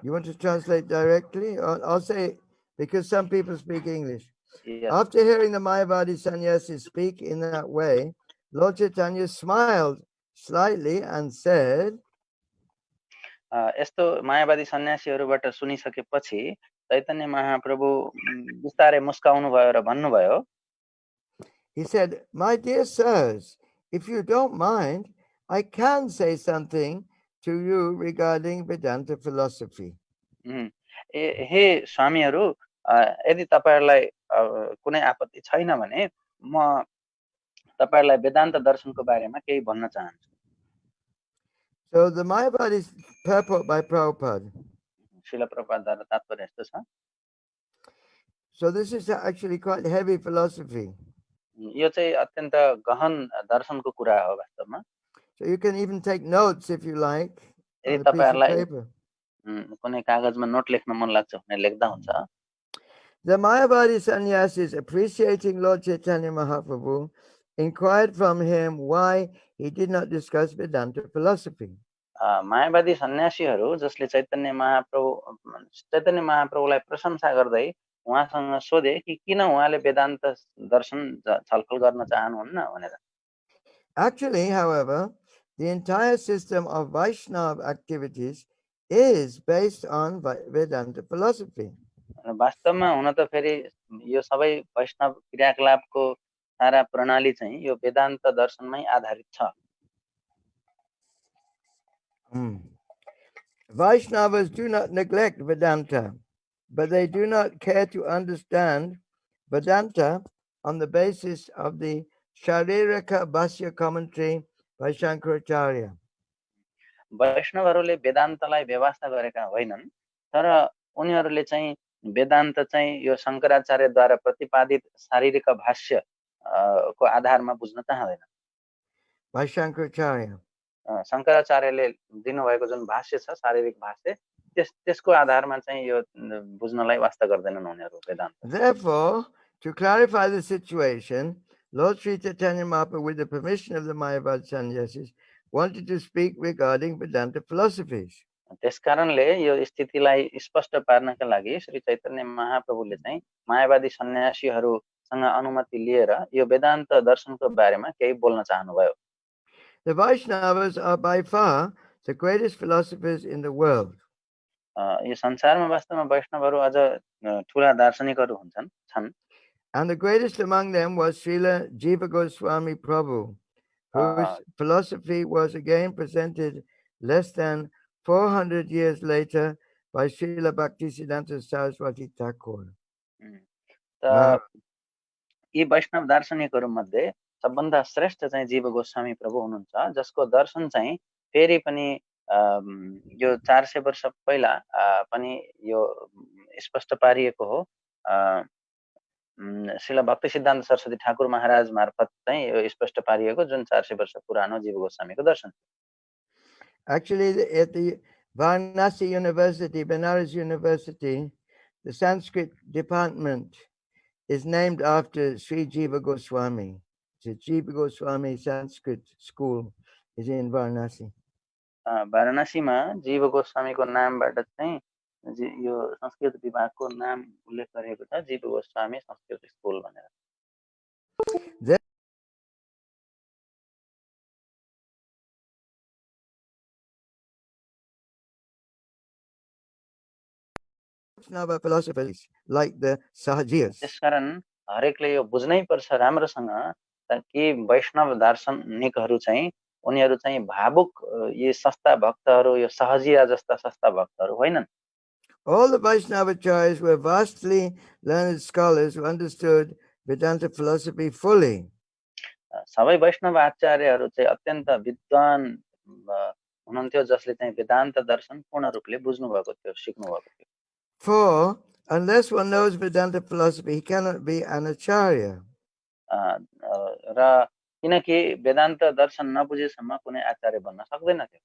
You want to translate directly? Or I'll say, because some people speak English. Yes. After hearing the Mayavadi sannyasis speak in that way, Lord Chaitanya smiled slightly and said, यस्तो मायावादी सन्यासीहरूबाट सुनिसकेपछि चैतन्य महाप्रभु बिस्तारै मुस्काउनु भयो र भन्नुभयो. he said, "My dear sirs, if you don't mind, I can say something to you regarding Vedanta philosophy." हे स्वामीहरू, यदि तपाईहरुलाई कुनै आपत्ति छैन भने म तपाईहरुलाई वेदान्त दर्शनको बारेमा केही भन्न चाहन्छु. So the Mayavadi purport by Prabhupada. Srila Prabhupada तात्पर्य यस्तो छ. So this is actually quite heavy philosophy. यो चाहिँ अत्यन्त गहन दर्शनको कुरा हो वास्तवमा. So you can even take notes if you like on यदि a piece of तपाईहरुलाई paper. कुनै कागजमा नोट लेख्न मन लाग्छ भने लेख्दा हुन्छ. The Mayavadi sannyasis, appreciating Lord Chaitanya Mahaprabhu, inquired from him why he did not discuss Vedanta philosophy. मायावादी सन्यासीहरू जसले चैतन्य महाप्रभुलाई प्रशंसा गर्दै उहाँसँग सोधे कि किन उहाँले वेदान्त दर्शन छलफल गर्न चाहनुहुन्न भनेर. Actually, however, the entire system of Vaishnava activities is based on Vedanta philosophy. वास्तवमा हुन त फेरि यो सबै वैष्णव क्रियाकलापको सारा प्रणाली चाहिँ यो वेदान्त दर्शनमै आधारित छ. Vaishnavas do not neglect Vedanta, but they do not care to understand Vedanta on the basis of the Sharirika Bhashya commentary by Shankaracharya. वैष्णवहरूले वेदान्तलाई व्यवस्था गरेका होइनन्, तर उनीहरूले चाहिँ वेदान्त चाहिँ यो शंकराचार्यद्वारा प्रतिपादित शारीरिक भाष्य को आधारमा बुझ्न चाहँदैनन्. By Shankaracharya. शंकराचार्यले दिनुभएको जुन भाष्य छ शारीरिक भाष्य त्यसको आधारमा चाहिँ यो बुझ्नलाई वास्ता गर्दैनन् उनीहरू Vedanta. Therefore, to clarify the situation, Lord Sri Chaitanya Mahaprabhu, with the permission of the Mayavadi sannyasis, wanted to speak regarding Vedanta philosophies. त्यसकारणले यो स्थितिलाई स्पष्ट पार्नका लागि श्री चैतन्य महाप्रभुले चाहिँ मायावादी सन्यासीहरूसँग अनुमति लिएर यो वेदान्त दर्शनको बारेमा केही बोल्न चाहनुभयो. The Vaishnavas are by far the greatest philosophers in the world. यो संसारमा वास्तवमा वैष्णवहरू अझ ठूला दार्शनिकहरू छन्. And the greatest among them was Srila Jiva Goswami Prabhu, whose philosophy was again presented less than 400 years later by Srila Bhaktisiddhanta Saraswati Thakur. यी वैष्णव दार्शनिकहरू मध्ये सबभन्दा श्रेष्ठ चाहिँ जीव गोस्वामी प्रभु हुनुहुन्छ, जसको दर्शन चाहिँ फेरि पनि यो 400 वर्ष पहिला पनि यो स्पष्ट पारिएको हो. श्रील भक्ति सिद्धान्त सरस्वती ठाकुर महाराज मार्फत चाहिँ यो स्पष्ट पारिएको जुन 400 वर्ष पुरानो जीव गोस्वामीको दर्शन. Actually, at the Varanasi University, Benares University, the Sanskrit department is named after Sri Jiva Goswami. The Jiva Goswami Sanskrit School is in Varanasi. वाराणसीमा जीव गोस्वामीको नामबाट चाहिँ यो संस्कृत विभागको नाम उल्लेख गरेको छ, जीव गोस्वामी संस्कृत स्कुल भनेर. Vaishnava philosophers like the Sahajiyas. त्यसकारण हरेकले यो बुझ्नै पर्छ राम्रोसँग कि वैष्णव दार्शनिकहरू चाहिँ उनीहरू चाहिँ भावुक यी सस्ता भक्तहरू, यो सहजिया जस्ता सस्ता भक्तहरू होइनन्. All the Vaishnavacharyas were vastly learned scholars who understood Vedanta philosophy fully. सबै वैष्णव आचार्यहरू चाहिँ अत्यन्त विद्वान हुनुहुन्थ्यो जसले चाहिँ वेदान्त दर्शन पूर्ण रूपले बुझ्नु भएको थियो, सिक्नु भएको थियो. For unless one knows Vedanta philosophy, he cannot be an acharya. र किनकि वेदान्त दर्शन नबुझेसम्म कुनै आचार्य बन्न सक्दैन थियो.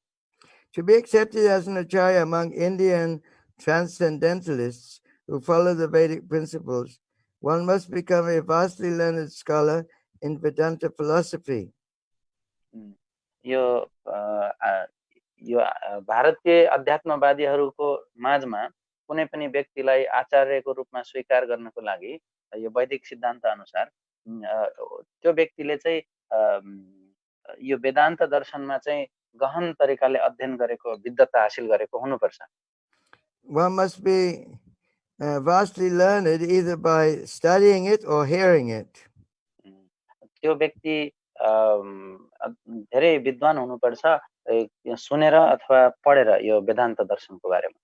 To be accepted as an acharya among Indian transcendentalists who follow the Vedic principles, one must become a vastly learned scholar in Vedanta philosophy. यो यो भारतीय अध्यात्मवादीहरूको माझमा कुनै पनि व्यक्तिलाई आचार्यको रूपमा स्वीकार गर्नको लागि यो वैदिक सिद्धान्त अनुसार त्यो व्यक्तिले चाहिँ यो वेदान्त दर्शनमा चाहिँ गहन तरिकाले अध्ययन गरेको विद्वता हासिल गरेको हुनुपर्छ. One must be vastly learned either by studying it or hearing it. त्यो व्यक्ति धेरै विद्वान हुनुपर्छ सुनेर अथवा पढेर यो वेदान्त दर्शनको बारेमा.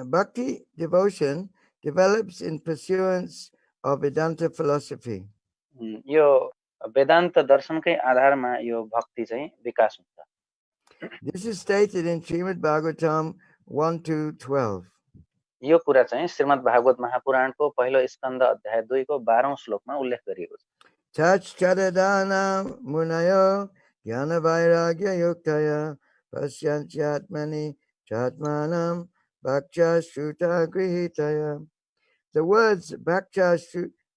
Bhakti devotion develops in pursuance of Vedanta philosophy. यो वेदान्त दर्शनकै आधारमा यो भक्ति चाहिँ विकास हुन्छ. This is stated in Srimad Bhagavatam 1-12. यो कुरा चाहिँ श्रीमद् भागवत महापुराणको पहिलो स्कन्द अध्याय 2 को 12औं श्लोकमा उल्लेख गरिएको छ. Tachchadadana munayo jnana vairagya yuktaya pasyantyatmani chatmanam bhakcha shruta grihitaya. The words bhakcha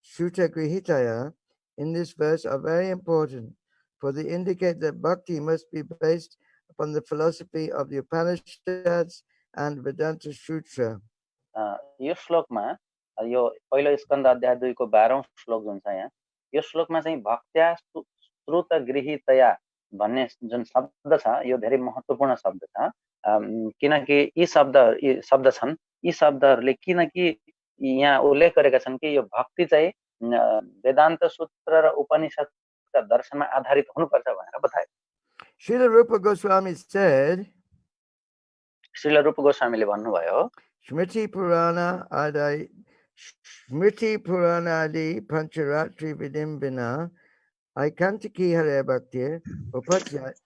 shruta grihitaya in this verse are very important, for they indicate that bhakti must be based upon the philosophy of the Upanishads and Vedanta Sutra. यो श्लोकमा यो पहिलो स्कन्द अध्याय 2 को 12औं श्लोक जुन छ यहाँ यो श्लोकमा चाहिँ भक्त्या श्रुत गृहीतया भन्ने जुन शब्द छ यो धेरै महत्त्वपूर्ण शब्द छ किनकि यी शब्द छन् यी शब्दहरूले किनकि यहाँ उल्लेख गरेका छन् कि यो भक्ति चाहिँ वेदान्त सूत्र र उपनिषदका दर्शनमा आधारित हुनुपर्छ भनेर बताए. Srila Rupa Goswami said, Srila रूप गोस्वामीले भन्नुभयो Smriti Purana Adi Pancharatri Vidim Vina Aikantaki Hare Bhakti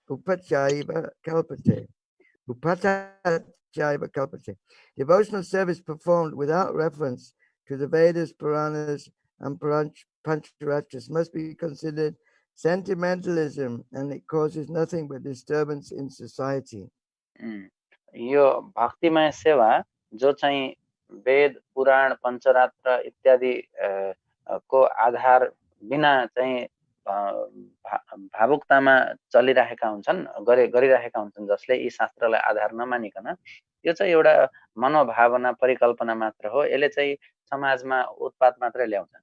Upachaiva Kalpate. Upachaiva Kalpate. Devotional service performed without reference to the Vedas, Puranas, and Pancharatras must be considered sentimentalism, and it causes nothing but disturbance in society. यो भक्तिमय सेवा जो चाहिँ वेद पुराण पञ्चरात्र इत्यादि को आधार बिना चाहिँ भावुकतामा चलिरहेका हुन्छन् गरिरहेका हुन्छन् जसले यी शास्त्रलाई आधार नमानिकन यो चाहिँ एउटा मनोभावना परिकल्पना मात्र हो यसले चाहिँ समाजमा उत्पात मात्र ल्याउँछ.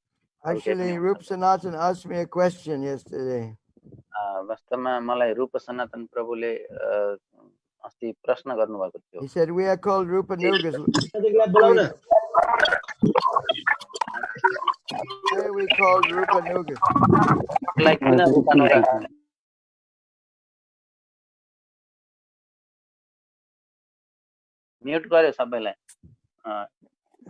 Actually, Rup Sanatan asked me a question yesterday. वास्तवमा मलाई रूप सनातन प्रभुले अस्ति प्रश्न गर्नुभएको थियो. He said we are called Rupa Nugas. Why are we called Rupa Nugas? Like mute गर्यो सबैलाई.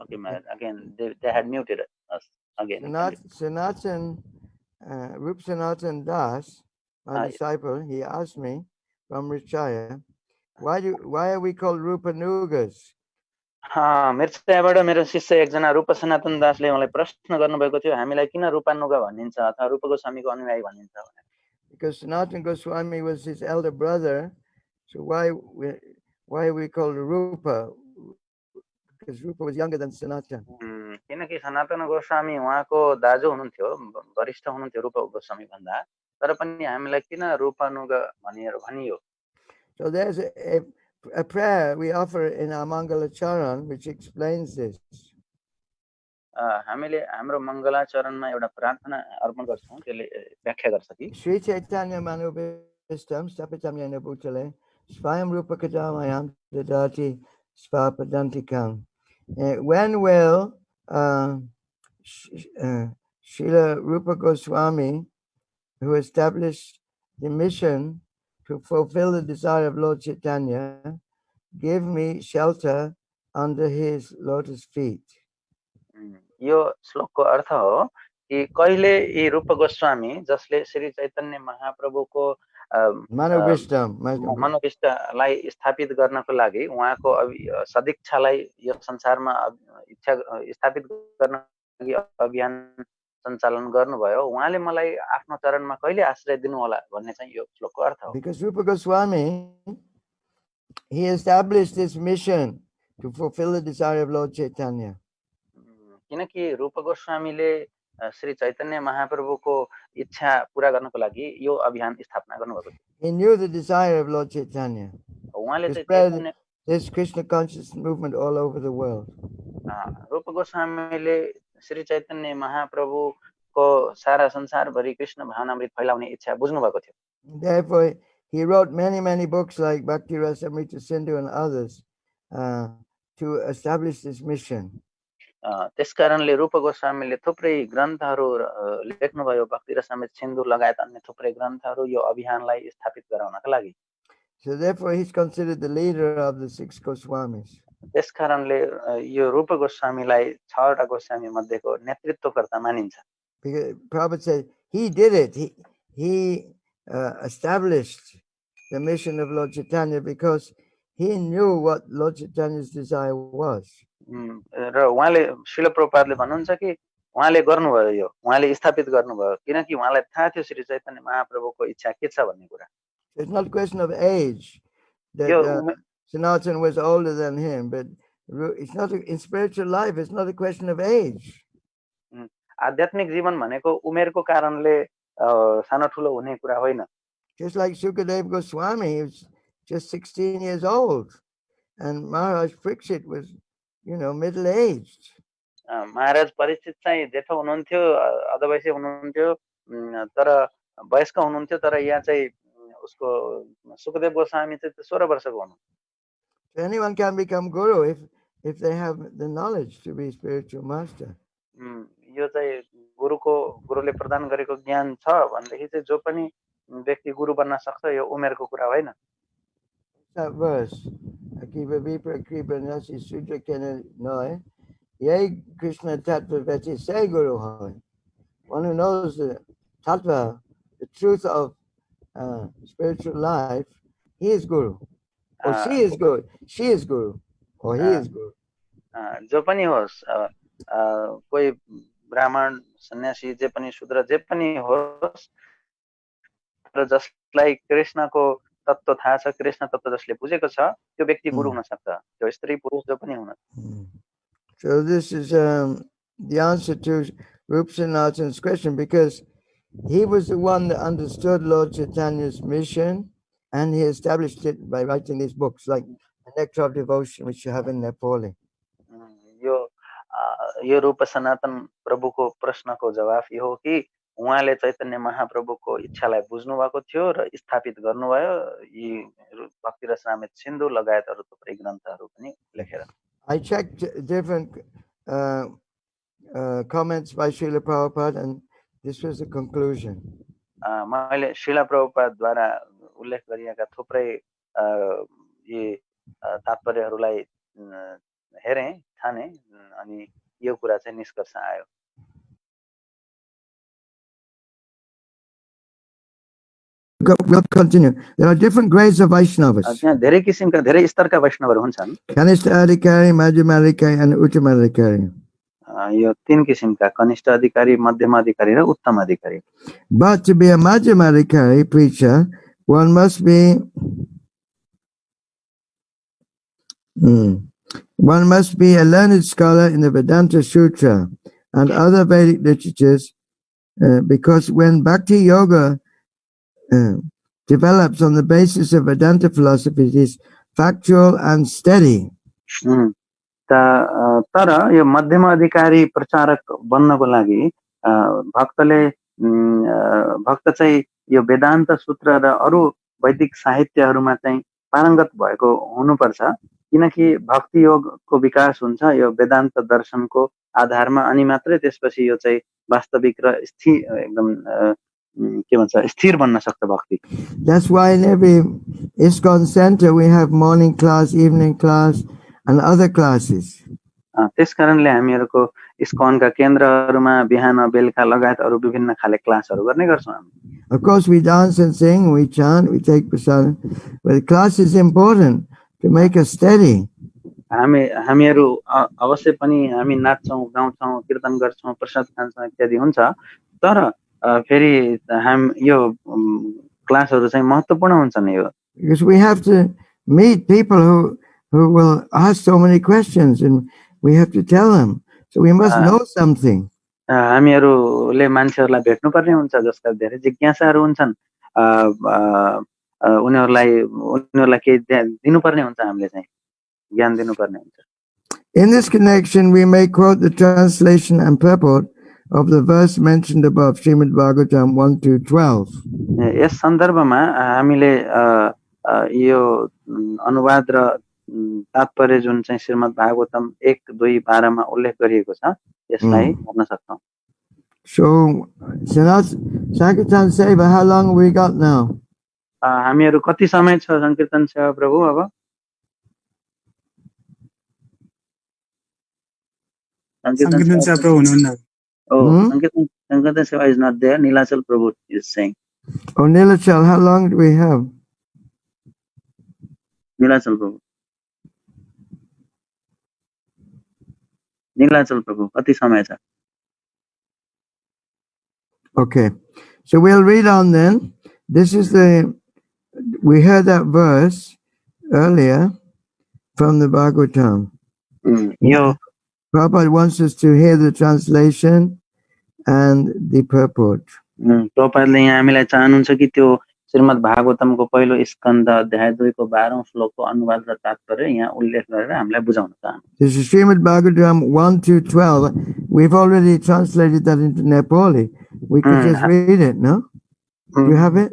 Okay, again they had muted us again. Sanatan Rup Sanatan Das, my disciple, he asked me from Richaya, why are we called Rupa Nugas? मिर्चाबाट मेरो शिष्य एकजना रूप सनातन दासले मलाई प्रश्न गर्नुभएको थियो हामीलाई किन रूपानुगा भनिन्छ अथवा रूप गोस्वामीको अनुयायी भनिन्छ भनेर. Because Sanatana Goswami was his elder brother, so why we called Rupa? Because Rupa was younger than Sanatana. किनकि सनातन गोस्वामी उहाँको दाजु हुनुहुन्थ्यो वरिष्ठ हुनुहुन्थ्यो रूप गोस्वामी भन्दा तर पनि हामीलाई किन रूपानुगा भनियो. So there's a prayer we offer in our Mangalacharan which explains this. हामीले हाम्रो मङ्गलाचरणमा एउटा प्रार्थना अर्पण गर्छौं त्यसले व्याख्या गर्छ कि Sri Caitanya Manubhistam Stapitam Yena Bhutale Svayam Rupa Kadamayam Dadati Svapadantikam. When will Srila Rupa Goswami, who established the mission to fulfill the desire of Lord Chaitanya, give me shelter under his lotus feet? यो श्लोकको अर्थ हो कि कहिले यी रूप गोस्वामी जसले श्री चैतन्य महाप्रभुको मनोविष्टलाई स्थापित गर्नको लागि उहाँको सदिच्छालाई यो संसारमा इच्छा स्थापित गर्न लागि अभियान सञ्चालन गर्नुभयो उहाँले मलाई आफ्नो चरणमा कहिले आश्रय दिनु होला भन्ने चाहिँ यो श्लोकको अर्थ हो. Because Rupa Goswami, he established this mission to fulfill the desire of Lord Chaitanya. किनकि रूप गोस्वामीले श्री चैतन्य महाप्रभुको इच्छा पूरा गर्नको लागि यो अभियान स्थापना गर्नुभएको थियो। He knew the desire of Lord Chaitanya उहाँले to चाहिँ spread Chaitanya this Krishna conscious movement all over the world. रूप गोस्वामीले श्री चैतन्य महाप्रभुको सारा संसारभरि कृष्ण भावनामृत फैलाउने इच्छा बुझ्नु भएको थियो। Therefore, he wrote many books like Bhakti Rasamrita Sindhu and others to establish this mission. त्यसकारणले रूप गोस्वामीले थुप्रै ग्रन्थहरू लेख्नुभयो, भक्ति रसामृत सिन्धु लगायत अन्य थुप्रै ग्रन्थहरू यो अभियानलाई स्थापित गराउनका लागि। So therefore, he's considered the leader of the 6 Goswamis. त्यसकारणले यो रूप गोस्वामीलाई 6 वटा गोस्वामी मध्येको नेतृत्वकर्ता मानिन्छ। Because Prabhupada said he did it. He established the mission of Lord Chaitanya because he knew what Lord Chaitanya's desire was. र उहाँले श्रील प्रभुपादले भन्नुहुन्छ कि उहाँले गर्नुभयो, यो उहाँले स्थापित गर्नुभयो किनकि उहाँलाई थाहा थियो श्री चैतन्य महाप्रभुको इच्छा के छ भन्ने कुरा। It's not a question of age that Sanatana was older than him, but it's not in spiritual life. It's not a question of age. आध्यात्मिक जीवन भनेको उमेरको कारणले सानो ठुलो हुने कुरा होइन। Just like Sukadeva Goswami, he was just 16 years old, and Maharaj Parikshit was, middle-aged. महाराज परीक्षित चाहिँ जेठो हुनुहुन्थ्यो, अधवयसी हुनुहुन्थ्यो, तर वयस्क हुनुहुन्थ्यो, तर यहाँ चाहिँ उसको सुखदेव गोस्वामी चाहिँ 16 वर्षको हुनुहुन्थ्यो। Anyone can become guru if they have the knowledge to be spiritual master. यो चाहिँ गुरुले प्रदान गरेको ज्ञान छ भनेदेखि चाहिँ जो पनि व्यक्ति गुरु बन्न सक्छ, यो उमेरको कुरा होइन। That verse, Akiva Vipra Kripa Nasi Sudra Kena Noi, Ye Krishna Tattva Veti Se Guru Hoy. One who knows the tattva, the truth of spiritual life, he is guru. Or she is guru. She is guru. Or he is guru. जो पनि होस्, कोही ब्राह्मण सन्यासी जे पनि शूद्र जे पनि होस्, र जसलाई कृष्णको तत्त्व थाहा छ, कृष्ण तत्त्व जसले बुझेको छ, त्यो व्यक्ति गुरु हुन सक्छ, त्यो स्त्री पुरुष जो पनि हुन। So this is the answer to Rup Sanatana's question, because he was the one that understood Lord Chaitanya's mission, and he established it by writing these books like the Nectar of Devotion, which you have in Nepali. यो रूप सनातन प्रभुको प्रश्नको जवाफ यो हो कि उहाँले चैतन्य महाप्रभुको इच्छालाई बुझ्नु भएको थियो र स्थापित गर्नुभयो, यी भक्ति रसामृत सिन्धु लगायत अरू थुप्रै ग्रन्थहरू पनि लेखेर। I checked different comments by Srila Prabhupada, and this was the conclusion. मैले श्रील प्रभुपादद्वारा उल्लेख गरिएका थुप्रै यी तात्पर्यहरूलाई हेरेँ, ठाने, अनि यो कुरा चाहिँ निष्कर्ष आयो। We'll continue. There are different grades of Vaishnavas. त्यहाँ धेरै किसिमका धेरै स्तरका वैष्णवहरू हुन्छन्। Kanishta Adhikari, Madhyama Adhikari, and Uttama Adhikari. यो 3 किसिमका, कनिष्ठ अधिकारी, मध्यम अधिकारी र उत्तम अधिकारी। But to be a Madhyama Adhikari preacher, one must be a learned scholar in the Vedanta Sutra and other Vedic literatures, because when Bhakti Yoga develops on the basis of Vedanta philosophy, it is factual and steady. तर यो मध्यम अधिकारी प्रचारक बन्नको लागि भक्त चाहिँ यो वेदान्त सूत्र र अरू वैदिक साहित्यहरूमा चाहिँ पारङ्गत भएको हुनुपर्छ, किनकि भक्ति योगको विकास हुन्छ यो वेदान्त दर्शनको आधारमा, अनि मात्रै त्यसपछि यो चाहिँ वास्तविक र एकदम के भन्छ स्थिर बन्न सक्छ भक्ति। That's why in every ISKCON center we have morning class, evening class, and other classes. त्यसकारणले हामीहरूको इस्कॉनका केन्द्रहरूमा बिहान बेलुका लगायत अरू विभिन्न खाले क्लासहरू गर्ने गर्छौं हामी। Of course we dance and sing, we chant, we take prasad, but the class is important to make us steady. हामीहरू अवश्य पनि हामी नाच्छौं, गाउँछौं, कीर्तन गर्छौं, प्रसाद खान्छौं इत्यादि हुन्छ, तर फेरि यो क्लासहरू चाहिँ महत्त्वपूर्ण हुन्छन् यो। Because we have to meet people who will ask so many questions, and we have to tell them. So So we must know something. हामीहरूले मान्छेहरूलाई भेट्नुपर्ने हुन्छ जसका धेरै जिज्ञासाहरू हुन्छन् उनीहरूलाई केही दिनुपर्ने हुन्छ हामीले चाहिँ ज्ञान दिनुपर्ने हुन्छ In this connection, we may quote the translation and purport of the verse mentioned above, Srimad Bhagavatam 1-12. Yes सन्दर्भमा हामीले यो अनुवाद र तात्पर्य जुन चाहिँ श्रीमद् भागवतम 1:2-12 मा उल्लेख गरिएको छ यसलाई पढ्न सक्छौं So, Sankirtan Seva, how long we got now? हामीहरू कति समय छ संकीर्तन सेवा प्रभु अब Sankirtan Seva Prabhu हुनुहुन्न Oh, Sankirtan Seva is not there. Nilachal Prabhu is saying. Oh, Nilachal, how long do we have? Nilachal Prabhu. Nilachal Prabhu. Kati samay cha? Okay, so we'll read on then. This is we heard that verse earlier from the Bhagavatam. Prabhupada wants us to hear the translation and the purport. प्रभुपादले यहाँ हामीलाई चाहनुहुन्छ कि त्यो श्रीमद् भागवतमको पहिलो स्कन्द अध्याय 2 को 12औं श्लोकको अनुवाद र तात्पर्य यहाँ उल्लेख गरेर हामीलाई बुझाउन चाहनुहुन्छ This is Srimad Bhagavatam 1-12. We've already translated that into Nepali. We could just read it, no? Do you have it?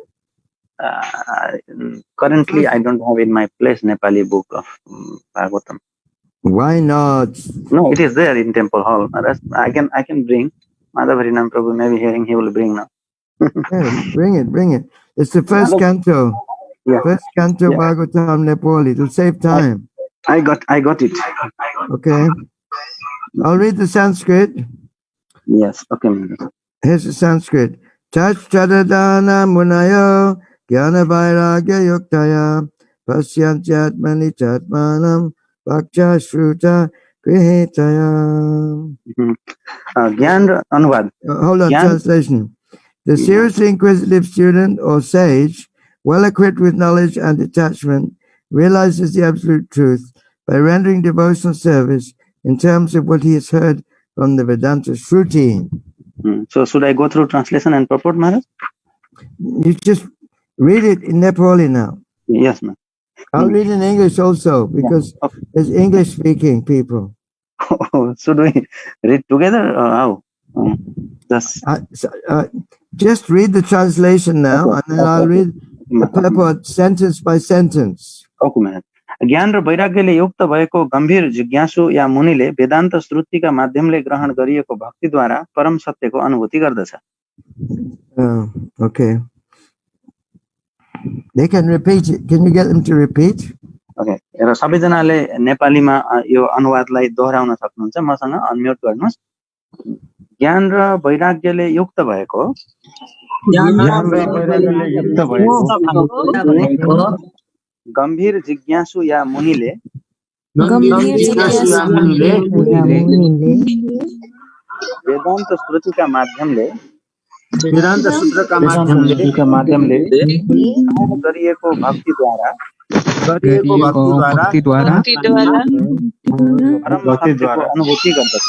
Currently, I don't have in my place Nepali book of Bhagavatam. Why not? No, it is there in Temple Hall. I can bring. Madhavarinam Prabhu may be hearing, he will bring now. Yeah, bring it. It's the first canto. Yeah. First canto Bhagavatam Nepali. It'll save time. I got it. Okay. I'll read the Sanskrit. Yes, okay. Here's the Sanskrit. Tachchadadana munayo jnana vairagya yuktaya pasyantyatmani tatmanam bhakcha shruta grihitaya. Gyan Anuvad. Hold on, translation. The seriously inquisitive student or sage, well equipped with knowledge and detachment, realizes the absolute truth by rendering devotional service in terms of what he has heard from the Vedanta Shruti. So should I go through translation and purport, Maharaj? You just read it in Nepali now. Yes, ma'am. I'll read in English also because there's English-speaking people. Should we read together or how? Just read the translation now, and then I'll read the purport sentence by sentence. Okay, Maharaj. ज्ञान र वैराग्यले युक्त भएको गम्भीर जिज्ञासु या मुनिले वेदान्त श्रुतिका माध्यमले ग्रहण गरिएको भक्तिद्वारा परम सत्यको अनुभूति गर्दछ. Okay. They can repeat it. Can you get them to repeat? Okay. र सबैजनाले नेपालीमा यो अनुवादलाई दोहोर्याउन सक्नुहुन्छ. मसँग अनम्युट गर्नुस्. ज्ञान र वैराग्यले युक्त भएको गम्भीर जिज्ञासु या मुनिले वेदान्त श्रुतिका माध्यमले गरिएको भक्तिद्वारा अनुभूति गर्दछ.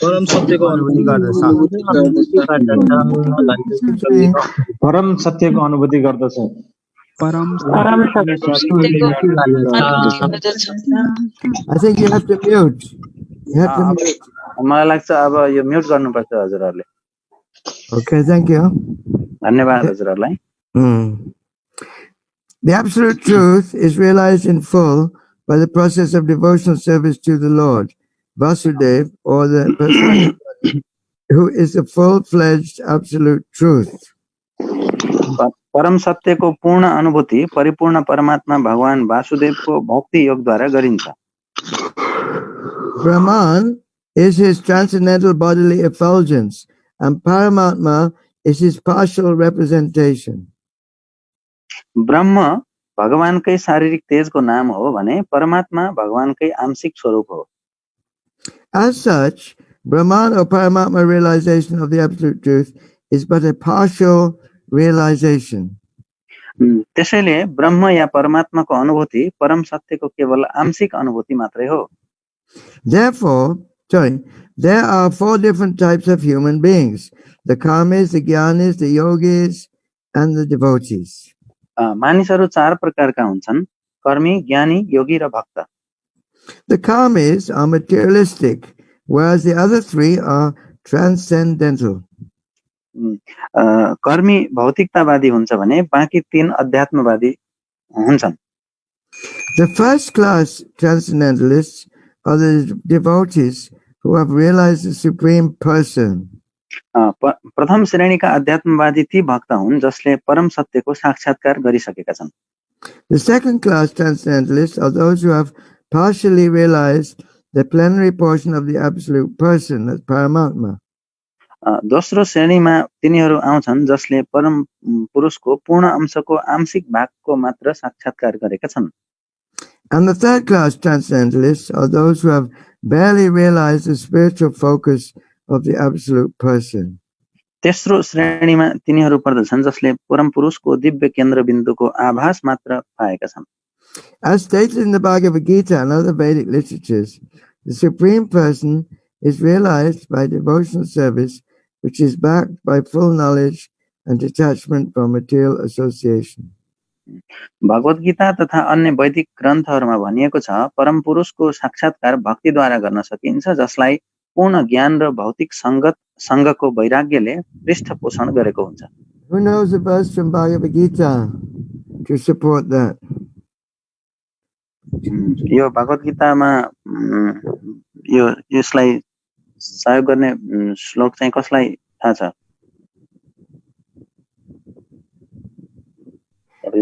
परम सत्यको अनुभूति गर्दछ. I think you have to mute. मलाई लाग्छ अब यो म्युट गर्नुपर्छ हजुरहरुले. Okay, thank you. धन्यवाद हजुरहरुलाई. The absolute truth is realized in full by the process of devotional service to the Lord, Vasudev, or the person who is the full-fledged absolute truth. परम सत्यको पूर्ण अनुभूति परिपूर्ण परमात्मा भगवान वासुदेवको भक्ति योगद्वारा गरिन्छ. Brahman is his transcendental bodily effulgence, and Paramatma is his partial representation. ब्रह्म भगवानकै शारीरिक तेजको नाम हो भने परमात्मा भगवानकै आंशिक स्वरूप हो. As such, Brahman or Paramatma realization of the absolute truth is but a partial realization. त्यसैले ब्रह्म या परमात्माको अनुभूति परम सत्यको केवल आंशिक अनुभूति मात्रै हो. Therefore, there are 4 different types of human beings: the karmis, the jnanis, the yogis, and the devotees. मानिसहरू 4 प्रकारका हुन्छन्, कर्मी, ज्ञानी, योगी र भक्त। The karmis are materialistic, whereas the other 3 are transcendental. कर्मी भौतिकतावादी हुन्छ भने बाँकी 3 अध्यात्मवादी हुन्छन्। The first class transcendentalists are the devotees who have realized the Supreme Person. प्रथम श्रेणीका अध्यात्मवादी ती भक्त हुन् जसले परम सत्यको साक्षात्कार गरिसकेका छन्। The second class transcendentalists are those who have partially realized the plenary portion of the Absolute Person, that's Paramatma. दोस्रो श्रेणीमा तिनीहरू आउँछन् जसले परम पुरुषको पूर्ण अंशको आंशिक भागको मात्र साक्षात्कार गरेका छन्। And the third class transcendentalists are those who have barely realized the spiritual focus of the Absolute Person. तेस्रो श्रेणीमा तिनीहरू पर्दछन् जसले परम पुरुषको दिव्य केन्द्रबिन्दुको आभास मात्र पाएका छन्। As stated in the Bhagavad Gita and other Vedic literatures, the Supreme Person is realized by devotional service, which is backed by full knowledge and detachment from material association. Bhagavad Gita तथा अन्य वैदिक ग्रन्थहरूमा भनिएको छ, परम पुरुषको साक्षात्कार भक्तिद्वारा गर्न सकिन्छ, जसलाई पूर्ण ज्ञान र भौतिक सँगको वैराग्यले पृष्ठपोषण गरेको हुन्छ। Who knows a verse from Bhagavad Gita to support that? यो भगवत गीतामा यसलाई सहयोग गर्ने श्लोक चाहिँ कसलाई थाहा छ?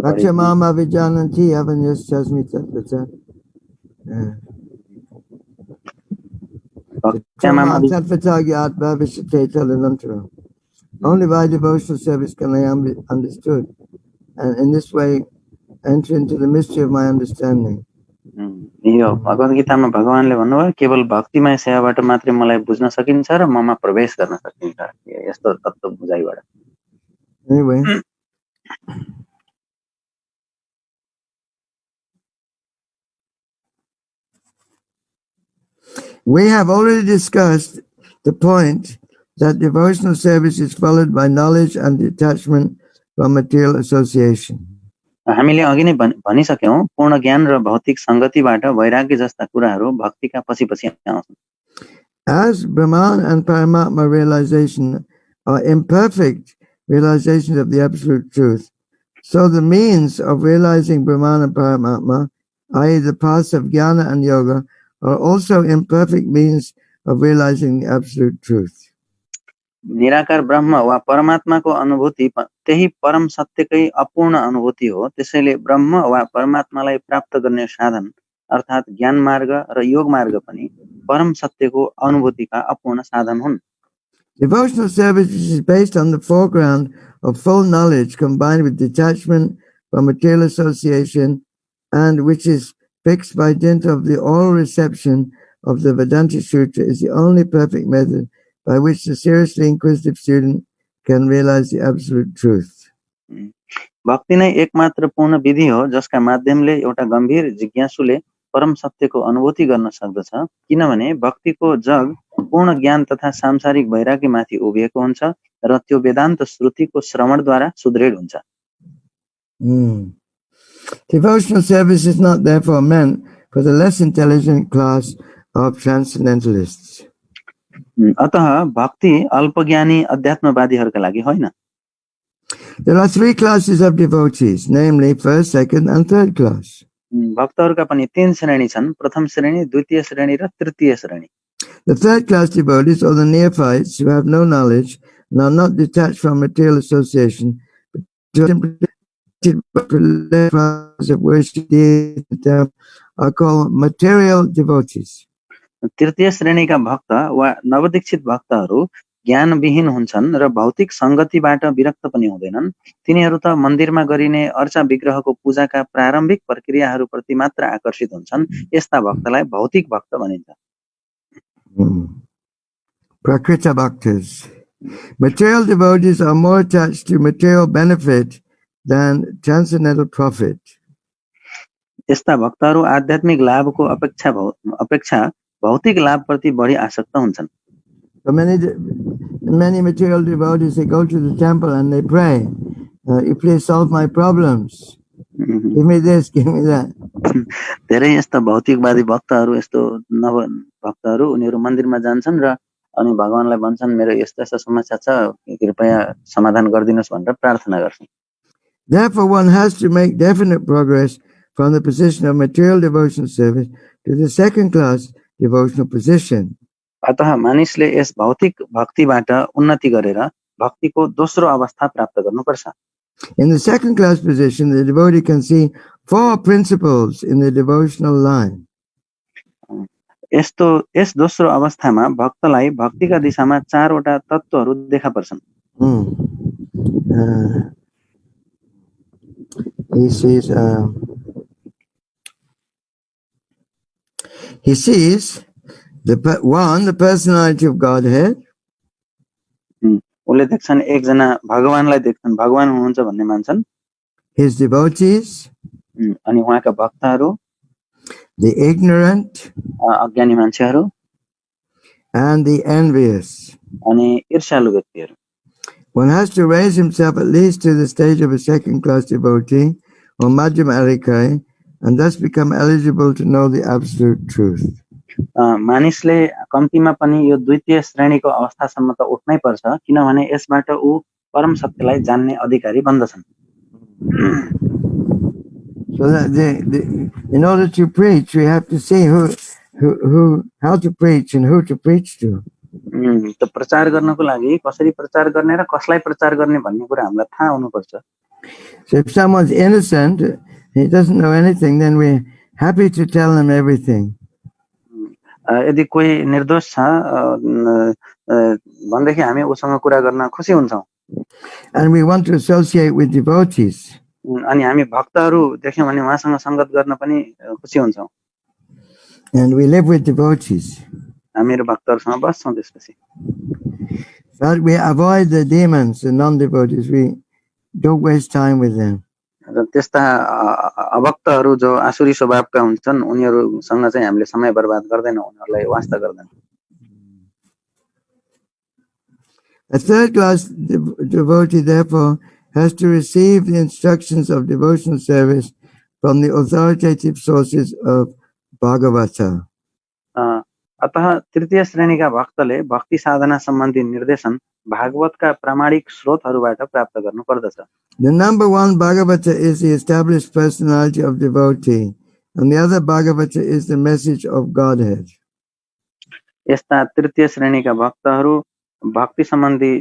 Bhakti-mama vijananti avanyastasmi tatvata. Only by devotional service can I be understood, and in this way enter into the mystery of my understanding. यो भगवत गीतामा भगवानले भन्नुभयो, केवल भक्तिमय सेवाबाट मात्रै मलाई बुझ्न सकिन्छ र ममा प्रवेश गर्न सकिन्छ, यस्तो तत्त्व बुझाइबाट। Anyway, we have already discussed the point that devotional service is followed by knowledge and detachment from material association. हामीले अघि नै भनिसक्यौं, पूर्ण ज्ञान र भौतिक संगतिबाट वैराग्य जस्ता कुराहरू भक्तिका पछि आउँछन्। As Brahman and Paramatma realization are imperfect realizations of the absolute truth, so the means of realizing Brahman and Paramatma, i.e. the paths of jnana and yoga, are also imperfect means of realizing the absolute truth. निराकार ब्रह्म वा परमात्माको अनुभूति त्यही परम सत्यकै अपूर्ण अनुभूति हो, त्यसैले ब्रह्म वा परमात्मालाई प्राप्त गर्ने साधन अर्थात् ज्ञान मार्ग र योग मार्ग पनि परम सत्यको अनुभूतिका अपूर्ण साधन हुन्। Devotional service is based on the foreground of full knowledge combined with detachment from material association, and which is fixed by dint of the oral reception of the Vedanta Sutra, is the only perfect method by which the seriously inquisitive student can realize the absolute truth. भक्ति नै एकमात्र पूर्ण विधि हो जसका माध्यमले एउटा गम्भीर जिज्ञासुले परम सत्यको अनुभूति गर्न सक्दछ, किनभने भक्तिको जग पूर्ण ज्ञान तथा सांसारिक वैराग्यमाथि उभिएको हुन्छ र त्यो वेदान्त श्रुतिको श्रवणद्वारा सुदृढ हुन्छ। Devotional service is not therefore meant for the less intelligent class of transcendentalists. अतः भक्ति अल्पज्ञानी अध्यात्मवादीहरूका लागि होइन। There are 3 classes of devotees, namely first, second, and third class. भक्तहरूका पनि 3 श्रेणी छन्, प्रथम श्रेणी, द्वितीय श्रेणी र तृतीय श्रेणी। The third class devotees are the neophytes who have no knowledge and are not detached from material association, but of worship are called material devotees. तृतीय श्रेणीका भक्त वा नवदीक्षित भक्तहरू ज्ञानविहीन हुन्छन् र भौतिक संगतिबाट विरक्त पनि हुँदैनन्। तिनीहरू त मन्दिरमा गरिने अर्चा विग्रहको पूजाका प्रारम्भिक प्रक्रियाहरूप्रति मात्र आकर्षित हुन्छन्। यस्ता भक्तलाई भौतिक भक्त भनिन्छ। Prakrita bhaktas. Material devotees are more attached to material benefit than transcendental profit. यस्ता भक्तहरू आध्यात्मिक लाभको अपेक्षा भौतिक लाभप्रति बढी आसक्त हुन्छन्। So many material devotees, they go to the temple and they pray, you please solve my problems. Give me this, give me that. धेरै यस्ता भौतिकवादी भक्तहरू, यस्तो नव भक्तहरू, उनीहरू मन्दिरमा जान्छन् र अनि भगवानलाई भन्छन् मेरो यस्तो यस्तो समस्या छ, कृपया समाधान गरिदिनुस् भनेर प्रार्थना गर्छन्। Therefore, one has to make definite progress from the position of material devotional service to the second class devotional position. अतः मानिसले यस भौतिक भक्तिबाट उन्नति गरेर भक्तिको दोस्रो अवस्था प्राप्त गर्नुपर्छ। In the second class position, the devotee can see 4 principles in the devotional line. Yes दोस्रो अवस्थामा भक्तलाई भक्तिका दिशामा 4 वटा तत्त्वहरू देखा पर्छन्। He sees the personality of Godhead. उले देख्छन् एकजना भगवानलाई देख्छन्, भगवान हुनुहुन्छ भन्ने मान्छन्। His devotees, अनि उहाँका भक्तहरू, the ignorant, अज्ञानी मान्छेहरू, and the envious. अनि ईर्ष्यालु व्यक्तिहरू। One has to raise himself at least to the stage of a second class devotee or Madhyama Arikai and thus become eligible to know the absolute truth. मानिसले कम्तीमा पनि यो द्वितीय श्रेणीको अवस्थासम्म त उठ्नै पर्छ, किनभने यसबाट ऊ परम सत्यलाई जान्ने अधिकारी बन्दछन्। So that in order to preach, we have to see how to preach and who to preach to. त प्रचार गर्नको लागि कसरी प्रचार गर्ने र कसलाई प्रचार गर्ने भन्ने कुरा हामीलाई थाहा हुनुपर्छ। So if someone's innocent, he doesn't know anything, then we're happy to tell him everything. यदि कोही निर्दोष छ भनेदेखि हामी उसँग कुरा गर्न खुसी हुन्छौँ। And we want to associate with devotees. अनि हामी भक्तहरू देख्यौँ भने उहाँसँग संगत गर्न पनि खुसी हुन्छौँ। And we live with devotees. हामीहरू भक्तहरूसँग बस्छौँ त्यसपछि। But we avoid the demons, the non-devotees. We don't waste time with them. र त्यस्ता अभक्तहरू जो आसुरी स्वभावका हुन्छन् उनीहरूसँग चाहिँ हामीले समय बर्बाद गर्दैनौँ, उनीहरूलाई वास्ता गर्दैनौँ। A third class devotee therefore has to receive the instructions of devotional service from the authoritative sources of Bhagavata. अतः तृतीय श्रेणीका भक्तले भक्ति साधना सम्बन्धी निर्देशन भागवतका प्रामाणिक स्रोतहरूबाट प्राप्त गर्नु पर्दछ। The number one Bhagavata is the established personality of devotee, and the other Bhagavata is the message of Godhead. यस्ता तृतीय श्रेणीका भक्तहरू भक्ति सम्बन्धी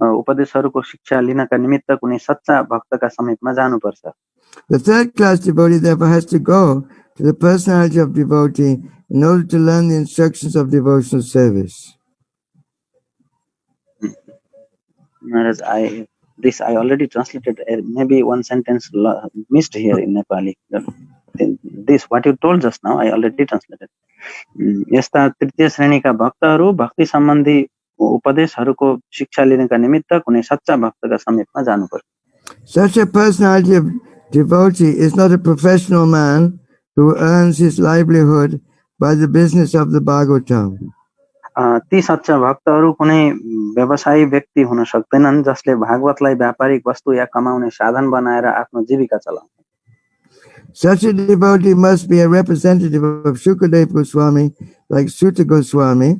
उपदेशहरूको शिक्षा लिनका निमित्त कुनै सच्चा भक्तका समीपमा जानुपर्छ। The third class devotee therefore has to go to the personality of devotee in order to learn the instructions of devotional service. Maharaj, I already translated. Maybe one sentence missed here in Nepali. This what you told just now, I already translated. यस्ता तृतीय श्रेणीका भक्तहरू भक्ति सम्बन्धी उपदेशहरूको शिक्षा लिनका निमित्त कुनै सच्चा भक्तका समीपमा जानुपर्छ। Such a personality of devotee is not a professional man who earns his livelihood by the business of the Bhagavatam. ती सच्चा भक्तहरू कुनै व्यवसायी व्यक्ति हुन सक्दैनन् जसले भागवतलाई व्यापारिक वस्तु या कमाउने साधन बनाएर आफ्नो जीविका चलाउँछ। Such a devotee must be a representative of Shukadeva Goswami, like Sutta Goswami,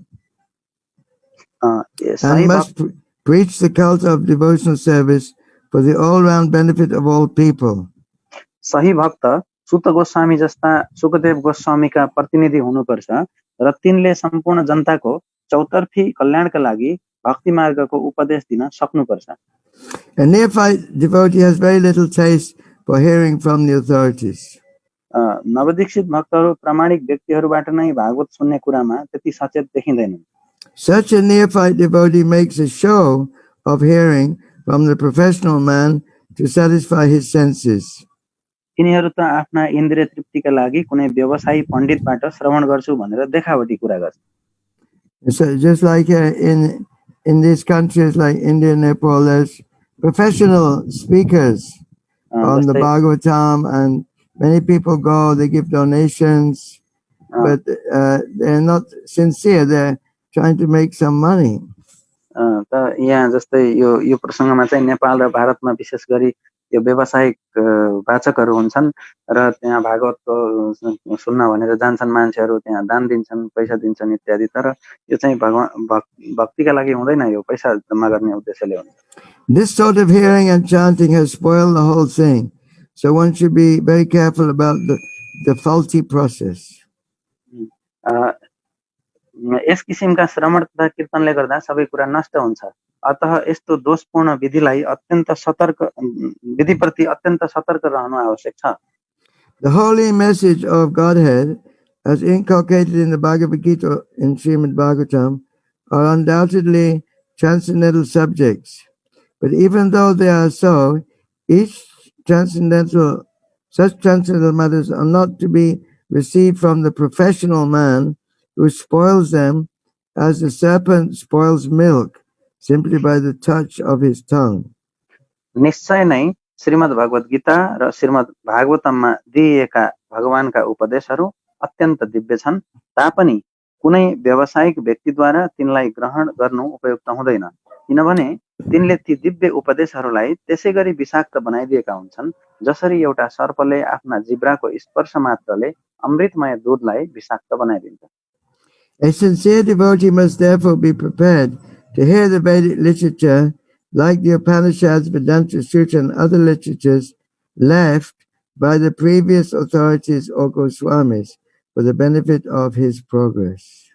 and must preach the culture of devotional service for the all-round benefit of all people. सही भक्त सुत गोस्वामी जस्ता सुखदेव गोस्वामीका प्रतिनिधि हुनुपर्छ र तिनले सम्पूर्ण जनताको चौतर्फी कल्याणका लागि भक्ति मार्गको उपदेश दिन सक्नुपर्छ। A neophyte devotee has very little taste for hearing from the authorities. नवदीक्षित भक्तहरू प्रामाणिक व्यक्तिहरूबाट नै भागवत सुन्ने कुरामा त्यति सचेत देखिँदैनन्। Such a neophyte devotee makes a show of hearing from the professional man to satisfy his senses. तिनीहरू त आफ्ना इन्द्रिय तृप्तिका लागि कुनै व्यवसायी पण्डितबाट श्रवण गर्छु भनेर देखावटी कुरा गर्छ। So just like in these countries like India, Nepal, there's professional speakers on the Bhagavatam, and many people go, they give donations, but they're not sincere. They're trying to make some money. त यहाँ जस्तै यो प्रसङ्गमा चाहिँ नेपाल र भारतमा विशेष गरी यो व्यावसायिक वाचकहरू हुन्छन् र त्यहाँ भागवतको सुन्न भनेर जान्छन् मान्छेहरू, त्यहाँ दान दिन्छन्, पैसा दिन्छन् इत्यादि। तर यो चाहिँ भक्तिका लागि हुँदैन, यो पैसा जम्मा गर्ने उद्देश्यले हुन्छ। This sort of hearing and chanting has spoiled the whole thing, so one should be very careful about the faulty process. Yes किसिमका श्रवण तथा कीर्तनले गर्दा सबै कुरा नष्ट हुन्छ। अतः यस्तो दोषपूर्ण विधिप्रति अत्यन्त सतर्क रहनु आवश्यक छ। The holy message of Godhead, as inculcated in the Bhagavad Gita in Srimad Bhagavatam, are undoubtedly transcendental subjects. But even though they are so, such transcendental matters are not to be received from the professional man who spoils them as the serpent spoils milk simply by the touch of his tongue. निश्चय नै श्रीमद् भगवत गीता र श्रीमद् भागवतममा दिइएका भगवानका उपदेशहरू अत्यन्त दिव्य छन्, तापनि कुनै व्यावसायिक व्यक्तिद्वारा तिनलाई ग्रहण गर्नु उपयुक्त हुँदैन, किनभने तिनले ती दिव्य उपदेशहरूलाई त्यसैगरी विषाक्त बनाइदिएका हुन्छन् जसरी एउटा सर्पले आफ्ना जिब्राको स्पर्श मात्रले अमृतमय दूधलाई विषाक्त बनाइदिन्छ। A sincere devotee must therefore be prepared to hear the Vedic literature like the Upanishads, Vedanta Sutra and other literatures left by the previous authorities or Goswamis for the benefit of his progress.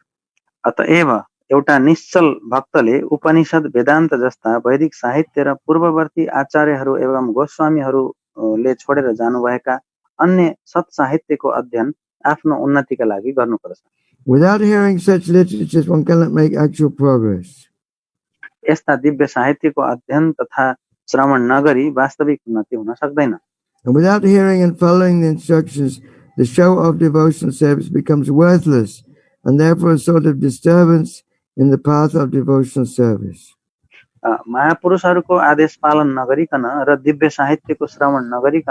अतएव एउटा निश्चल भक्तले उपनिषद, वेदान्त जस्ता वैदिक साहित्य र पूर्ववर्ती आचार्यहरू एवं गोस्वामीहरूले छोडेर जानुभएका अन्य सत् साहित्यको अध्ययन आफ्नो उन्नतिका लागि गर्नुपर्छ। Without hearing such literatures, one cannot make actual progress. यस्ता दिव्य साहित्यको अध्ययन तथा श्रवण नगरी वास्तविक उन्नति हुन सक्दैन। And without hearing and following the instructions, the show of devotional service becomes worthless and therefore a sort of disturbance in the path of devotional service. महापुरुषहरूको आदेश पालन नगरिकन र दिव्य साहित्यको श्रवण नगरी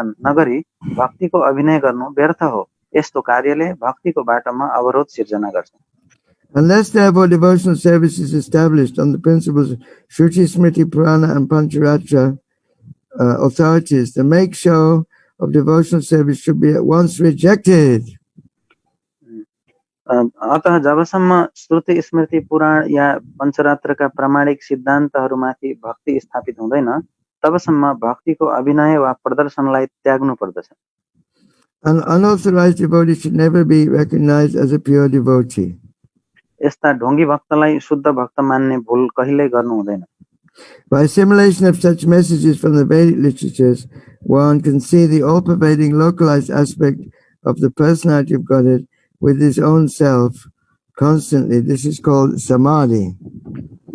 भक्तिको अभिनय गर्नु व्यर्थ हो। यस्तो कार्यले भक्तिको बाटोमा अवरोध सिर्जना गर्छ। Unless therefore devotional service is established on the principles of Shruti, Smriti, Purana and Pancharatra authorities, the make show of devotional service should be at once rejected. अतः जबसम्म श्रुति, स्मृति, पुराण या पञ्चरात्रका प्रामाणिक सिद्धान्तहरूमाथि भक्ति स्थापित हुँदैन, तबसम्म भक्तिको अभिनय वा प्रदर्शनलाई त्याग्नु पर्दछ। An unauthorized devotee should never be recognized as a pure devotee. यस्ता ढोंगी भक्तलाई शुद्ध भक्त मान्ने भूल कहिल्यै गर्नु हुँदैन। By assimilation of such messages from the Vedic literatures, one can see the all-pervading localized aspect of the personality of Godhead with his own self constantly. This is called samadhi.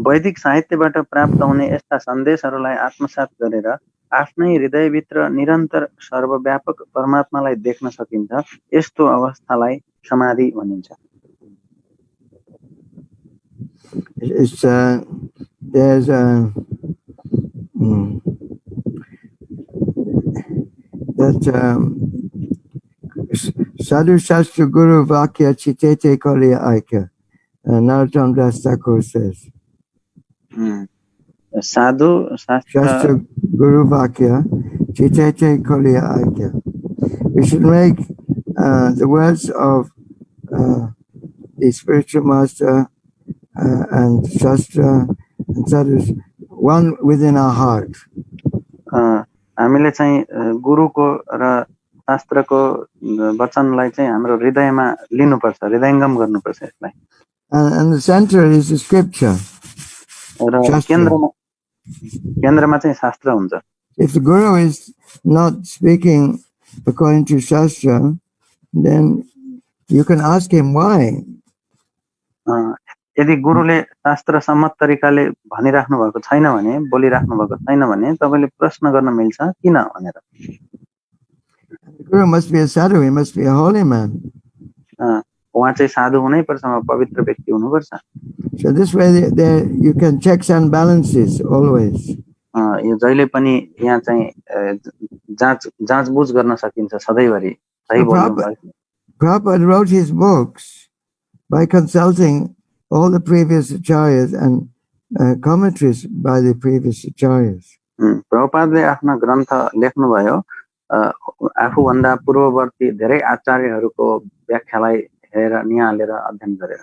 वैदिक साहित्यबाट प्राप्त हुने यस्ता सन्देशहरूलाई आत्मसात गरेर आफ्नै हृदयभित्र निरन्तर सर्वव्यापक परमात्मालाई देख्न सकिन्छ। यस्तो अवस्थालाई समाधि भनिन्छ। There's Sadhu Shastra Guru Vakya Chitete Kaliya Aika. Narottam Das Thakur says. Sadhu Shastra Guru Vakya Chitete Kaliya Aika. We should make the words of the spiritual master and Shastra and Sadhus one within our heart. हामीले चाहिँ गुरुको र शास्त्रको वचनलाई चाहिँ हाम्रो हृदयमा लिनुपर्छ, हृदयङ्गम गर्नुपर्छ यसलाई। And the center is the scripture. र केन्द्रमा चाहिँ शास्त्र हुन्छ। If the guru is not speaking according to Shastra, then you can ask him why. यदि गुरुले शास्त्र सम्मत तरिकाले भनिराख्नु भएको छैन भने, बोलिराख्नु भएको छैन भने तपाईले प्रश्न गर्न मिल्छ किन भनेर। The guru must be a sadhu, he must be a holy man. उहाँ चाहिँ साधु हुनै पर्छ, पवित्र व्यक्ति हुनुपर्छ। So this way there you can checks and balances always. यो जहिले पनि यहाँ चाहिँ जाँचबुझ गर्न सकिन्छ सधैँभरि सही बोल्नु। Prabhupada wrote his books by consulting all the previous acharyas and commentaries by the previous acharyas. प्रभुपादले आफ्ना ग्रन्थ लेख्नुभयो आफूभन्दा पूर्ववर्ती धेरै आचार्यहरूको व्याख्यालाई हेरेर निहालेर अध्ययन गरेर।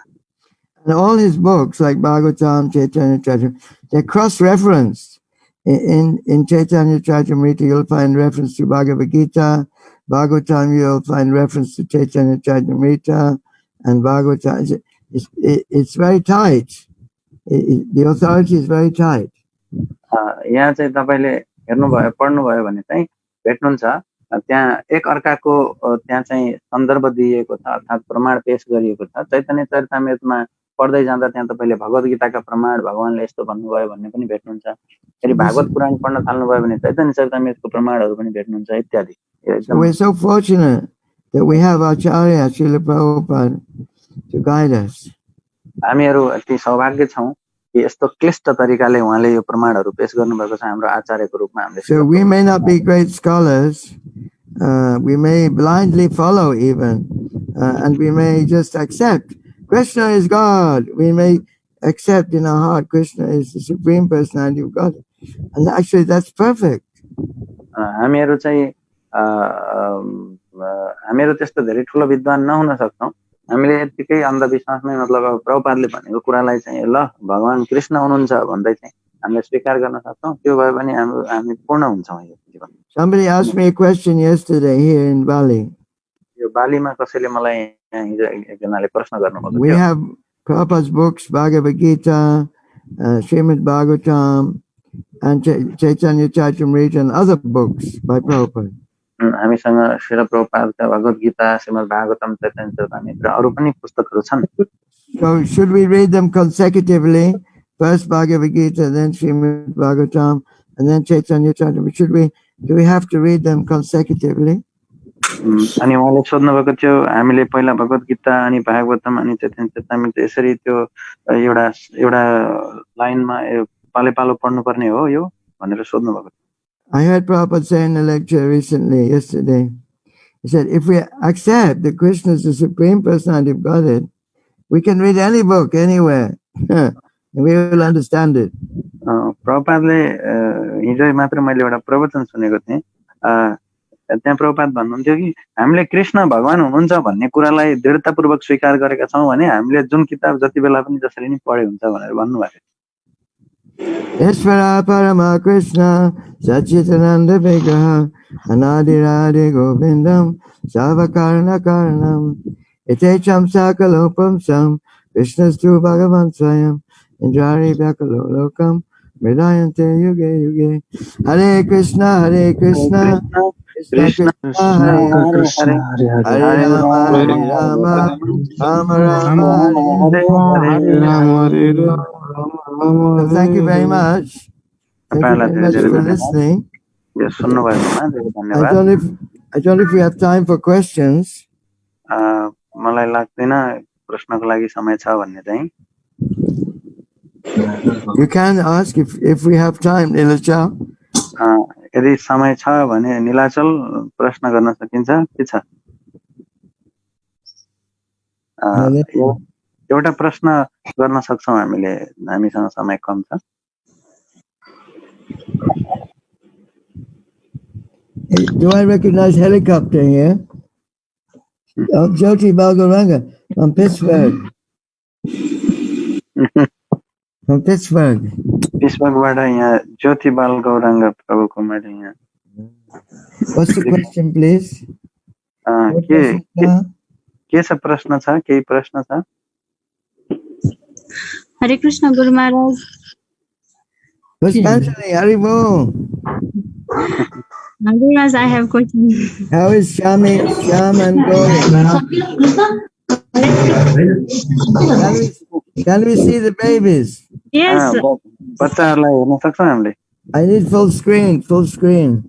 And all his books, like Bhagavatam, Caitanya Katha, they cross-referenced. In Caitanya Charitamrita, you'll find reference to Bhagavad Gita. Bhagavatam, you'll find reference to Caitanya Charitamrita, and Bhagavatam. It's very tight. The authority is very tight. यहाँ चाहिँ तपाईले हेर्नुभयो पढ्नुभयो भने चाहिँ भेट्नुहुन्छ त्यहाँ एक अर्काको त्यहाँ चाहिँ सन्दर्भ दिएको छ अर्थात् प्रमाण पेश गरिएको छ। चैतन्य चरितामृतमा पढ्दै जाँदा त्यहाँ तपाईले भगवत गीताका प्रमाण भगवानले यस्तो भन्नुभयो भन्ने पनि भेट्नुहुन्छ। फेरि भागवत पुराण पढ्न थाल्नुभयो भने चैतन्य चरितामृतको प्रमाणहरू पनि भेट्नुहुन्छ इत्यादि। We're so fortunate that we have Acharya Srila Prabhupada to guide us. हामीहरू यति सौभाग्य छौं कि यस्तो क्लिष्ट तरिकाले उहाँले यो प्रमाणहरू पेश गर्नुभएको छ हाम्रो आचार्यको रूपमा हामीले। So we may not be great scholars, we may blindly follow even, and we may just accept Krishna is God. We may accept in our heart Krishna is the Supreme Personality of God, and actually that's perfect. हामीहरू चाहिँ हामीहरू त्यस्तो धेरै ठुलो विद्वान नहुन सक्छौं। हामीले यतिकै अन्धविश्वासमै मतलब अब प्रभुपादले भनेको कुरालाई चाहिँ ल भगवान कृष्ण हुनुहुन्छ भन्दै चाहिँ हामीले स्वीकार गर्न सक्छौं। त्यो भयो भने हामी पूर्ण हुन्छौं यो जीवन। Somebody asked me a question yesterday here in Bali. यो बालीमा कसैले मलाई हिजो एकजनाले प्रश्न गर्नुभएको थियो। We have Prabhupada's books, Bhagavad Gita, Srimad Bhagavatam, and Caitanya Charitamrita and other books by Prabhupada. हामीसँग श्रील प्रभुपादका भगवत गीता, श्रीमद् भागवतम, चैतन्य चरितामृत र अरू पनि पुस्तकहरू छन्। So should we read them consecutively? First Bhagavad Gita, then Srimad Bhagavatam, and then Caitanya Charitamrita. Do we have to read them consecutively? अनि उहाँले सोध्नु भएको थियो हामीले पहिला भगवत गीता अनि भागवतम अनि चैतन्य चरितामृत यसरी त्यो एउटा लाइनमा पालो पढ्नुपर्ने हो यो भनेर सोध्नु भएको थियो। I heard Prabhupada say in a lecture recently, yesterday, he said, if we accept that Krishna is the Supreme Personality of Godhead, we can read any book, anywhere, and we will understand it. प्रभुपादले हिजो मात्र मैले एउटा प्रवचन सुनेको थिएँ। त्यहाँ प्रभुपाद भन्नुहुन्थ्यो कि हामीले कृष्ण भगवान हुनुहुन्छ भन्ने कुरालाई दृढतापूर्वक स्वीकार गरेका छौं भने हामीले जुन किताब जति बेला पनि जसरी नि पढे हुन्छ भनेर भन्नुभएको थियो। Ishvara Parama Krishna Sachitananda Vigraha Anadiradi Govindam Savakarna Karanam Itecham Sakalopam Sam Krishnastu Bhagavan Swayam Indrari Vyakalo Lokam Mridayante Yuge Yuge Hare Krishna Krishna Krishna Krishna Hare Rama Rama Rama Hare Hare. So thank you very much. Thank you very much for listening. I don't know if we have time for questions. मलाई लाग्दैन प्रश्नको लागि समय छ भन्ने चाहिँ। You can ask if we have time, Nilacha. यदि समय छ भने निलाचल प्रश्न गर्न सकिन्छ के छ? एउटा प्रश्न गर्न सक्छौं हामीले, हामीसँग समय कम छ। Do I recognize helicopter here? Jyoti Balgaranga from Pittsburgh. From Pittsburgh. Pittsburghबाट यहाँ ज्योति बाल गौराङ्ग प्रभुको मैले यहाँ। What's the question, please? के छ प्रश्न छ? केही प्रश्न छ? Hare Krishna Guru Maharaj. Pushpanjali, Haribol. Guru Maharaj, I have question. How is Sham and Gauri? Can we see the babies? Yes. बच्चाहरुलाई हेर्न सक्छौं हामीले? I need full screen. Full screen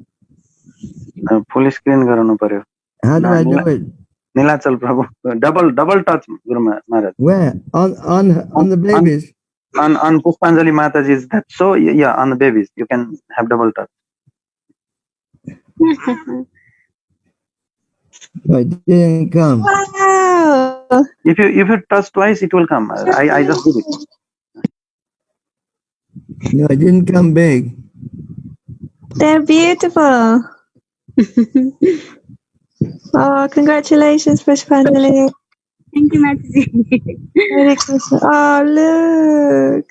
गराउनु पर्यो। How do I do it? Nilachal Prabhu, double touch, Guru Maharaj. Where? On the babies? On Pushpanjali Mataji's, that's so, yeah, on the babies, you can have double touch. I didn't come. Wow. If you touch twice, it will come. I just did it. No, I didn't come big. They're beautiful. Oh, congratulations, Pushpanjali. Thank you, Mataji. Hare Krishna. Oh, look.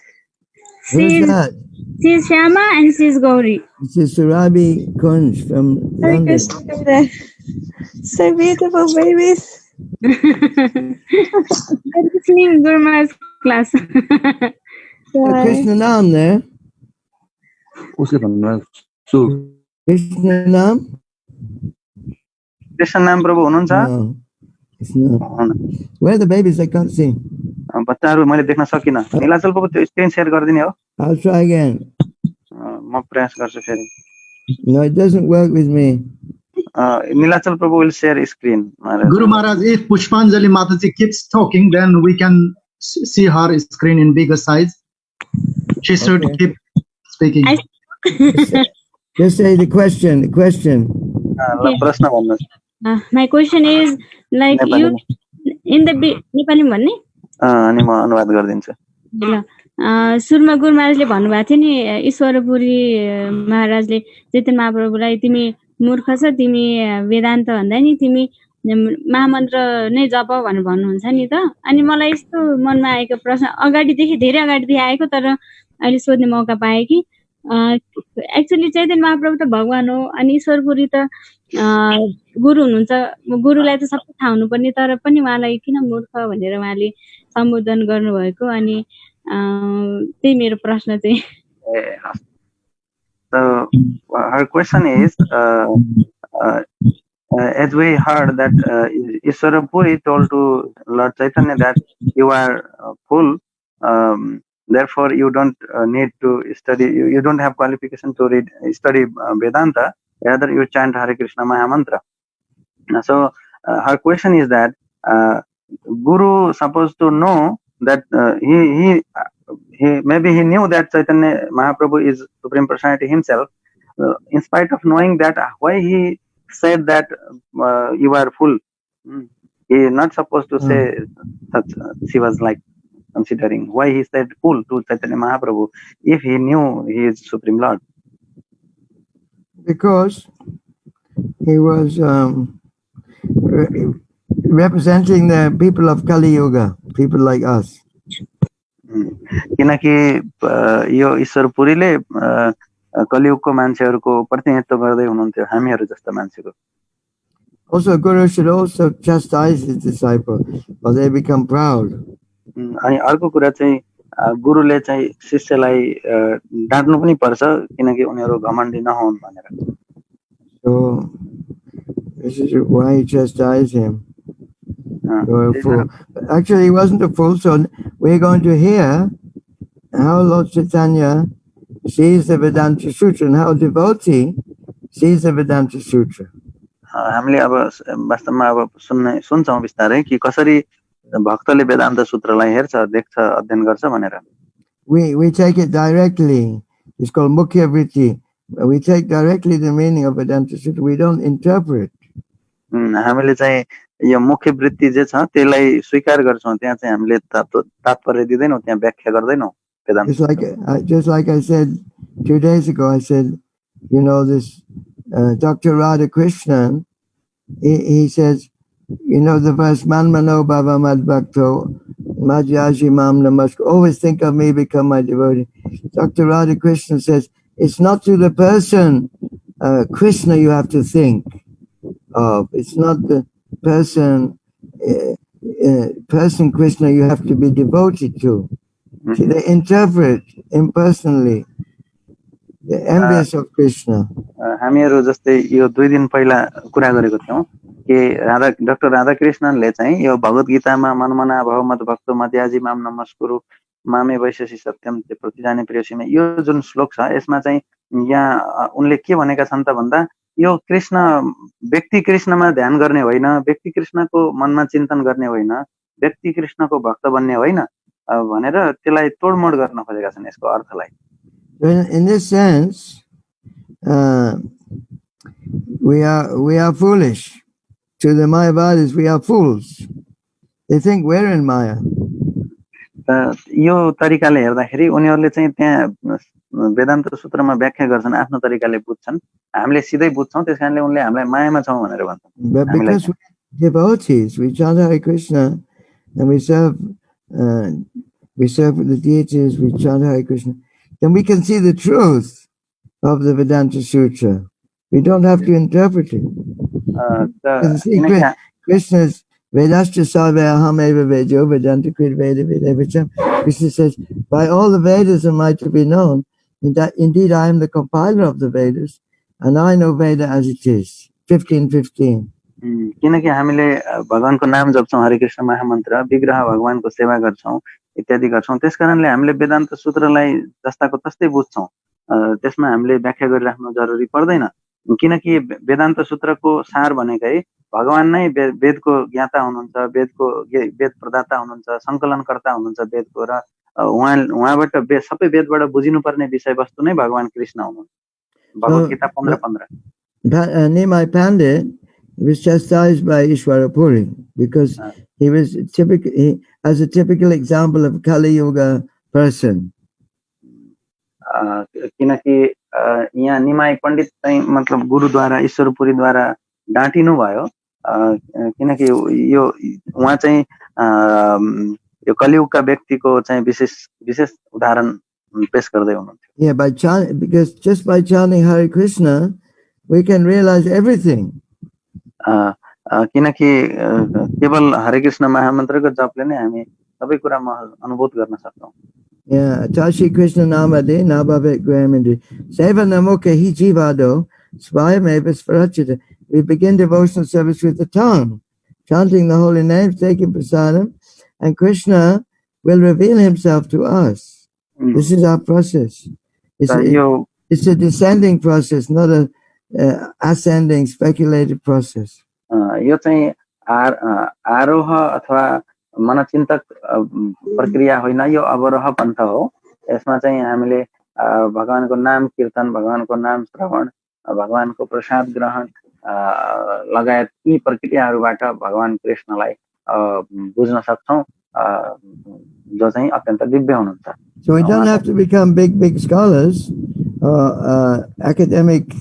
Who's that? She's Shama and she's Gauri. This is Surabi Kunj from Hare London. Krishna. So beautiful, babies. I'm listening Guru Maharaj's class. Krishna Nam there. Krishna Nam? Krishna Nam Prabhu हुनुहुन्छ? No. It's not. Where are the babies? I can't see. बच्चाहरु मैले देख्न सकिन. नीलाचल प्रभु त्यो screen share गरिदिने हो? I'll try again. म प्रयास गर्छु फेरि. No, it doesn't work with me. Nilachal Prabhu will share screen. Guru Maharaj, if Pushpanjali Mataji keeps talking, then we can see her screen in bigger size. She should keep speaking. Just say the question. The question. प्रश्न भन्नुहोस्. My question is like you in the Nepali भन्ने? अनि म अनुवाद गरिदिन्छु. ल सुरुमा गुरु महाराजले भन्नुभएको थियो नि ईश्वरपुरी महाराजले चैतन्य महाप्रभुलाई तिमी मूर्ख छ तिमी वेदान्त भन्दा नि तिमी महामन्त्र नै जप भनेर भन्नुहुन्छ नि त अनि मलाई यस्तो मनमा आएको प्रश्न अगाडिदेखि धेरै अगाडिदेखि आएको तर अहिले सोध्ने मौका पाएँ कि एक्चुअली चैतन्य महाप्रभु त भगवान हो अनि ईश्वरपुरी त गुरु हुनुहुन्छ गुरुलाई त सबै थाहा हुनुपर्ने तर पनि उहाँलाई किन मूर्ख भनेर उहाँले सम्बोधन गर्नुभएको अनि त्यही मेरो प्रश्न चाहिँ So her question is as we heard that Ishwarapuri told to Lord Chaitanya that you are full, therefore you don't need to study, you don't have qualification to study Vedanta, rather you chant Hare Krishna Maha Mantra. So her question is that Guru supposed to know that he maybe he knew that Chaitanya Mahaprabhu is Supreme Personality himself. In spite of knowing that, why he said that you are full? He is not supposed to say such. She was like considering why he said full to Chaitanya Mahaprabhu if he knew he is Supreme Lord. Because he was representing the people of Kali Yuga, people like us. किनकि यो ईश्वरपुरीले कलियुगको मान्छेहरुको प्रतिनिधित्व गर्दै हुनुहुन्थ्यो हामीहरु जस्ता मान्छेको. Also Guru should also chastise his disciple or they become proud. अनि अर्को कुरा चाहिँ गुरुले चाहिँ शिष्यलाई डाँट्नु पनि पर्छ किनकि उनीहरु घमण्डी नहुन् भनेर. So this is why he chastised him. Actually, he wasn't a fool, so we're going to hear how Lord Chaitanya sees the Vedanta Sutra and how devotee sees the Vedanta Sutra. हामीले अब वास्तवमा अब सुन्छौं विस्तारै कि कसरी भक्तले वेदान्त सूत्रलाई हेर्छ देख्छ अध्ययन गर्छ भनेर. We take it directly. It's called Mukhya Vritti. We take directly the meaning of Vedanta Sutra. We don't interpret. हामीले चाहिँ यो मुख्य वृत्ति जे छ त्यसलाई स्वीकार गर्छौं त्यहाँ चाहिँ हामीले तात्पर्य दिदैनौं त्यहाँ व्याख्या गर्दैनौं Vedanta. Just like I said 2 days ago, I said, you know, this Dr. Radhakrishnan, he says, you know, the verse Manmano Bhava Madbhakto Madhyaji Mam Namaskar, always think of me, become my devotee. Dr. Radhakrishnan says, it's not to the person Krishna you have to think of. It's not the person Krishna you have to be devoted to. See, they interpret impersonally. The envious of Krishna. हामीहरु जस्तै यो 2 दिन पहिला कुरा गरेको थियौं कि doctor राधाकृष्णनले चाहिँ यो भगवत गीतामा मनमना भव मत भक्त मध्याजी माम नमस्कुरु मामे वैशेषी सत्यम ते प्रतिजाने प्रियसीमा यो जुन श्लोक छ यसमा चाहिँ यहाँ उनले के भनेका छन् त भन्दा यो कृष्ण व्यक्ति कृष्णमा ध्यान गर्ने होइन व्यक्ति कृष्णको मनमा चिन्तन गर्ने होइन व्यक्ति कृष्णको भक्त बन्ने होइन भनेर त्यसलाई तोडमोड गर्न खोजेका छन् यसको अर्थलाई. In this sense, we are foolish to the Mayavadis, we are fools. They think we're in Maya. यो तरिकाले हेर्दाखेरि उनीहरूले चाहिँ त्यहाँ वेदान्त सूत्रमा व्याख्या गर्छन् आफ्नो तरिकाले बुझ्छन् हामीले सिधै बुझ्छौं त्यसकारणले उनले हामीलाई मायामा छौं भनेर भन्छन् But because we're devotees, we chant Hare Krishna and we serve the deities, we chant Hare Krishna, then we can see the truth of the Vedanta Sutra. We don't have to interpret it. See, Krishna's Vedastra Sarve Aham Eva Vejo Vedanta Krit Veda Vedavacham. Krishna says, by all the Vedas am I to be known. Indeed, I am the compiler of the Vedas, and I know Veda as it is. 15:15. किनकि हामीले भगवानको नाम जप्छौं हरे कृष्ण महामन्त्र विग्रह भगवानको सेवा गर्छौं इत्यादि गर्छौं त्यसकारणले हामीले वेदान्त सूत्रलाई जस्ताको तस्तै बुझ्छौं त्यसमा हामीले व्याख्या गरिराख्नु जरुरी पर्दैन किनकि वेदान्त सूत्रको सार भनेकै भगवान नै वेदको ज्ञाता हुनुहुन्छ वेद प्रदाता हुनुहुन्छ संकलनकर्ता हुनुहुन्छ वेदको र उहाँबाट सबै वेदबाट बुझिनुपर्ने विषयवस्तु नै भगवान कृष्ण हुनुहुन्छ Bhagavad Gita 15:15 Nimai Pandit was chastised by Ishwara Puri because he was as a typical example of Kali Yuga person. किनकि यहाँ निमाई पण्डित चाहिँ मतलब गुरुद्वारा ईश्वरपुरीद्वारा डाँटिनु भयो किनकि यो उहाँ चाहिँ यो कलियुगका व्यक्तिको चाहिँ विशेष उदाहरण पेश गर्दै हुनुहुन्थ्यो because just by chanting Hare Krishna we can realize everything. किनकि केवल हरे कृष्ण महामन्त्रको जपले नै हामी सबै कुरामा अनुभूत गर्न सक्छौं Tashi Krishna Namade Nabhavet Gramindi Seva Namoka Hi Jivado Svayameva Svarachita. We begin devotional service with the tongue, chanting the holy names, taking prasadam, and Krishna will reveal himself to us. This is our process. It's a descending process, not a ascending, speculative process. यो चाहिँ आरोह अथवा मनचिन्तक प्रक्रिया होइन यो अवरोह पन्थ हो यसमा चाहिँ हामीले भगवानको नाम कीर्तन भगवानको नाम श्रवण भगवानको प्रसाद ग्रहण लगायत यी प्रक्रियाहरूबाट भगवान कृष्णलाई बुझ्न सक्छौं जो चाहिँ अत्यन्त दिव्य हुनुहुन्छ So we don't have to become big scholars or academic,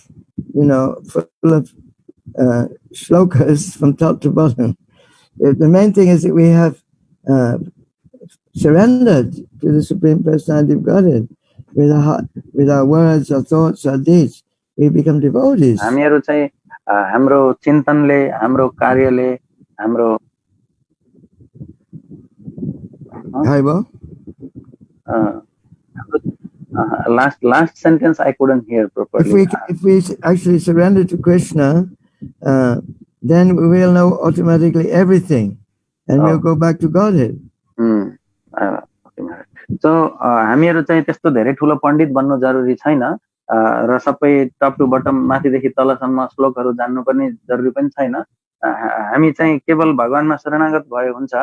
full of shlokas from top to bottom. The main thing is that we have surrendered to the Supreme Personality of Godhead with our words, our thoughts, our deeds. We become devotees. हामीहरु चाहिँ हाम्रो चिन्तनले हाम्रो कार्यले हाम्रो last sentence I couldn't hear properly. If we actually surrender to Krishna, then we will know automatically everything, and we'll go back to Godhead. So हामीहरु चाहिँ त्यस्तो धेरै ठूलो पण्डित बन्नु जरुरी छैन र सबै टप टु बटम माथिदेखि तलसम्म श्लोकहरु जान्नुपर्ने जरुरी पनि छैन हामी चाहिँ केवल भगवानमा शरणागत भए हुन्छ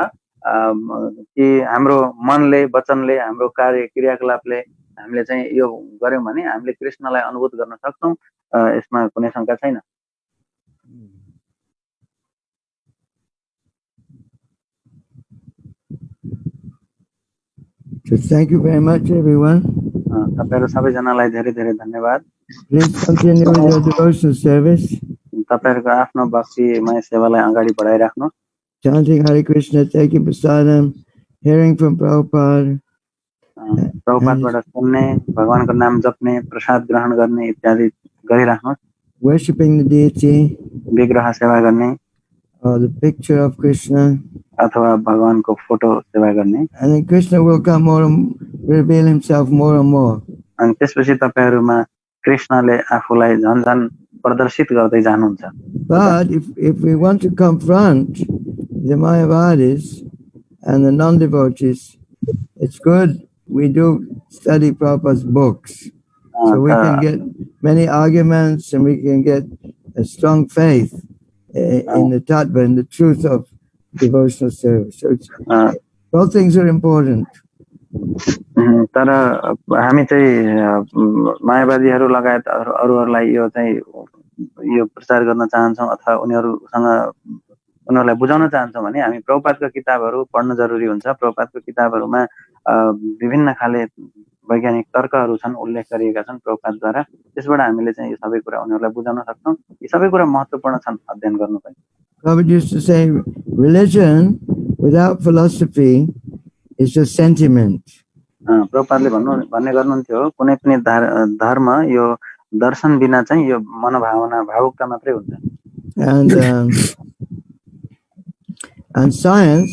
कि हाम्रो मनले वचनले हाम्रो कार्य क्रियाकलापले हामीले चाहिँ यो गर्यौं भने हामीले कृष्णलाई अनुभूत गर्न सक्छौं यसमा कुनै शंका छैन So thank you very much, everyone. तपाईहरु सबैजनालाई धेरै धेरै धन्यवाद. Please continue with your devotional service. तपाईहरुको आफ्नो भक्तिमय सेवालाई अगाडि बढाइराख्नु. Chanting Hare Krishna, taking prasadam, hearing from Prabhupada. प्रभुपादबाट सुन्ने, भगवानको नाम जप्ने, प्रसाद ग्रहण गर्ने इत्यादि गरिराख्नु. Worshipping the deity. विग्रह सेवा गर्ने. The picture of Krishna. अथवा भगवानको फोटो सेवा गर्ने. And then Krishna will come more and reveal himself more and more. अनि त्यसपछि तपाईहरुमा कृष्णले आफूलाई झन् प्रदर्शित गर्दै जानुहुन्छ. But if we want to confront the Mayavadis and the non-devotees, it's good we do study Prabhupada's books. So we can get many arguments and we can get a strong faith in the tattva, in the truth of devotional service. So both things are important. तर हामी चाहिँ मायावादीहरु लगायत अरूहरुलाई यो चाहिँ यो प्रचार गर्न चाहन्छौं अथवा उनीहरुसँग उनीहरूलाई बुझाउन चाहन्छौँ भने हामी प्रभुपादका किताबहरू पढ्न जरुरी हुन्छ। प्रभुपादको किताबहरूमा विभिन्न खाले वैज्ञानिक तर्कहरू छन्, उल्लेख गरिएका छन् प्रभुपादद्वारा। त्यसबाट हामीले चाहिँ यो सबै कुरा उनीहरूलाई बुझाउन सक्छौँ। यी सबै कुरा महत्त्वपूर्ण छन् अध्ययन गर्नुपर्ने। Prabhupada used to say, religion without philosophy is just sentiment. प्रभुपादले भन्ने गर्नुहुन्थ्यो कुनै पनि धर्म यो दर्शन बिना चाहिँ यो मनोभावना भावुकता मात्रै हुन्छ। And science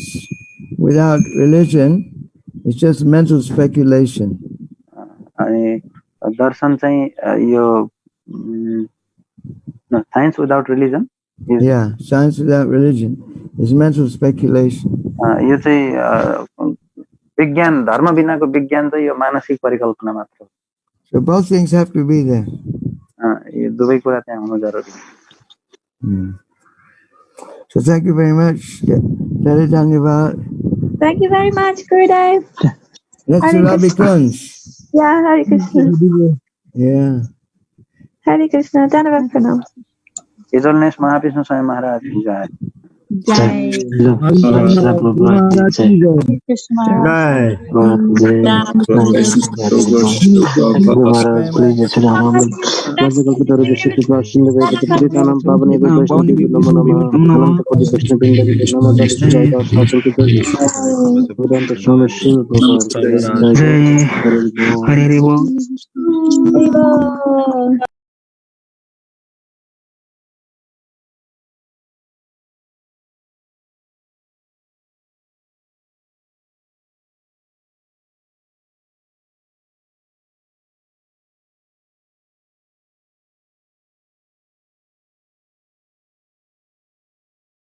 without religion is just mental speculation. अनि दर्शन चाहिँ यो science without religion is, yeah, science without religion is mental speculation. यो चाहिँ विज्ञान धर्म बिनाको विज्ञान चाहिँ यो मानसिक परिकल्पना मात्र हो। So both things have to be there. यो दुवै कुरा त्यहाँ हुनु जरुरी छ। So thank you very much. Thank you very much, Gurudev. Let's do Ravi Kunj. Yeah, Hare Krishna. Yeah. Hare Krishna. Dhanyavad pranam. इजलनेस Mahavishnu Swami Maharaj की जय। जय हरे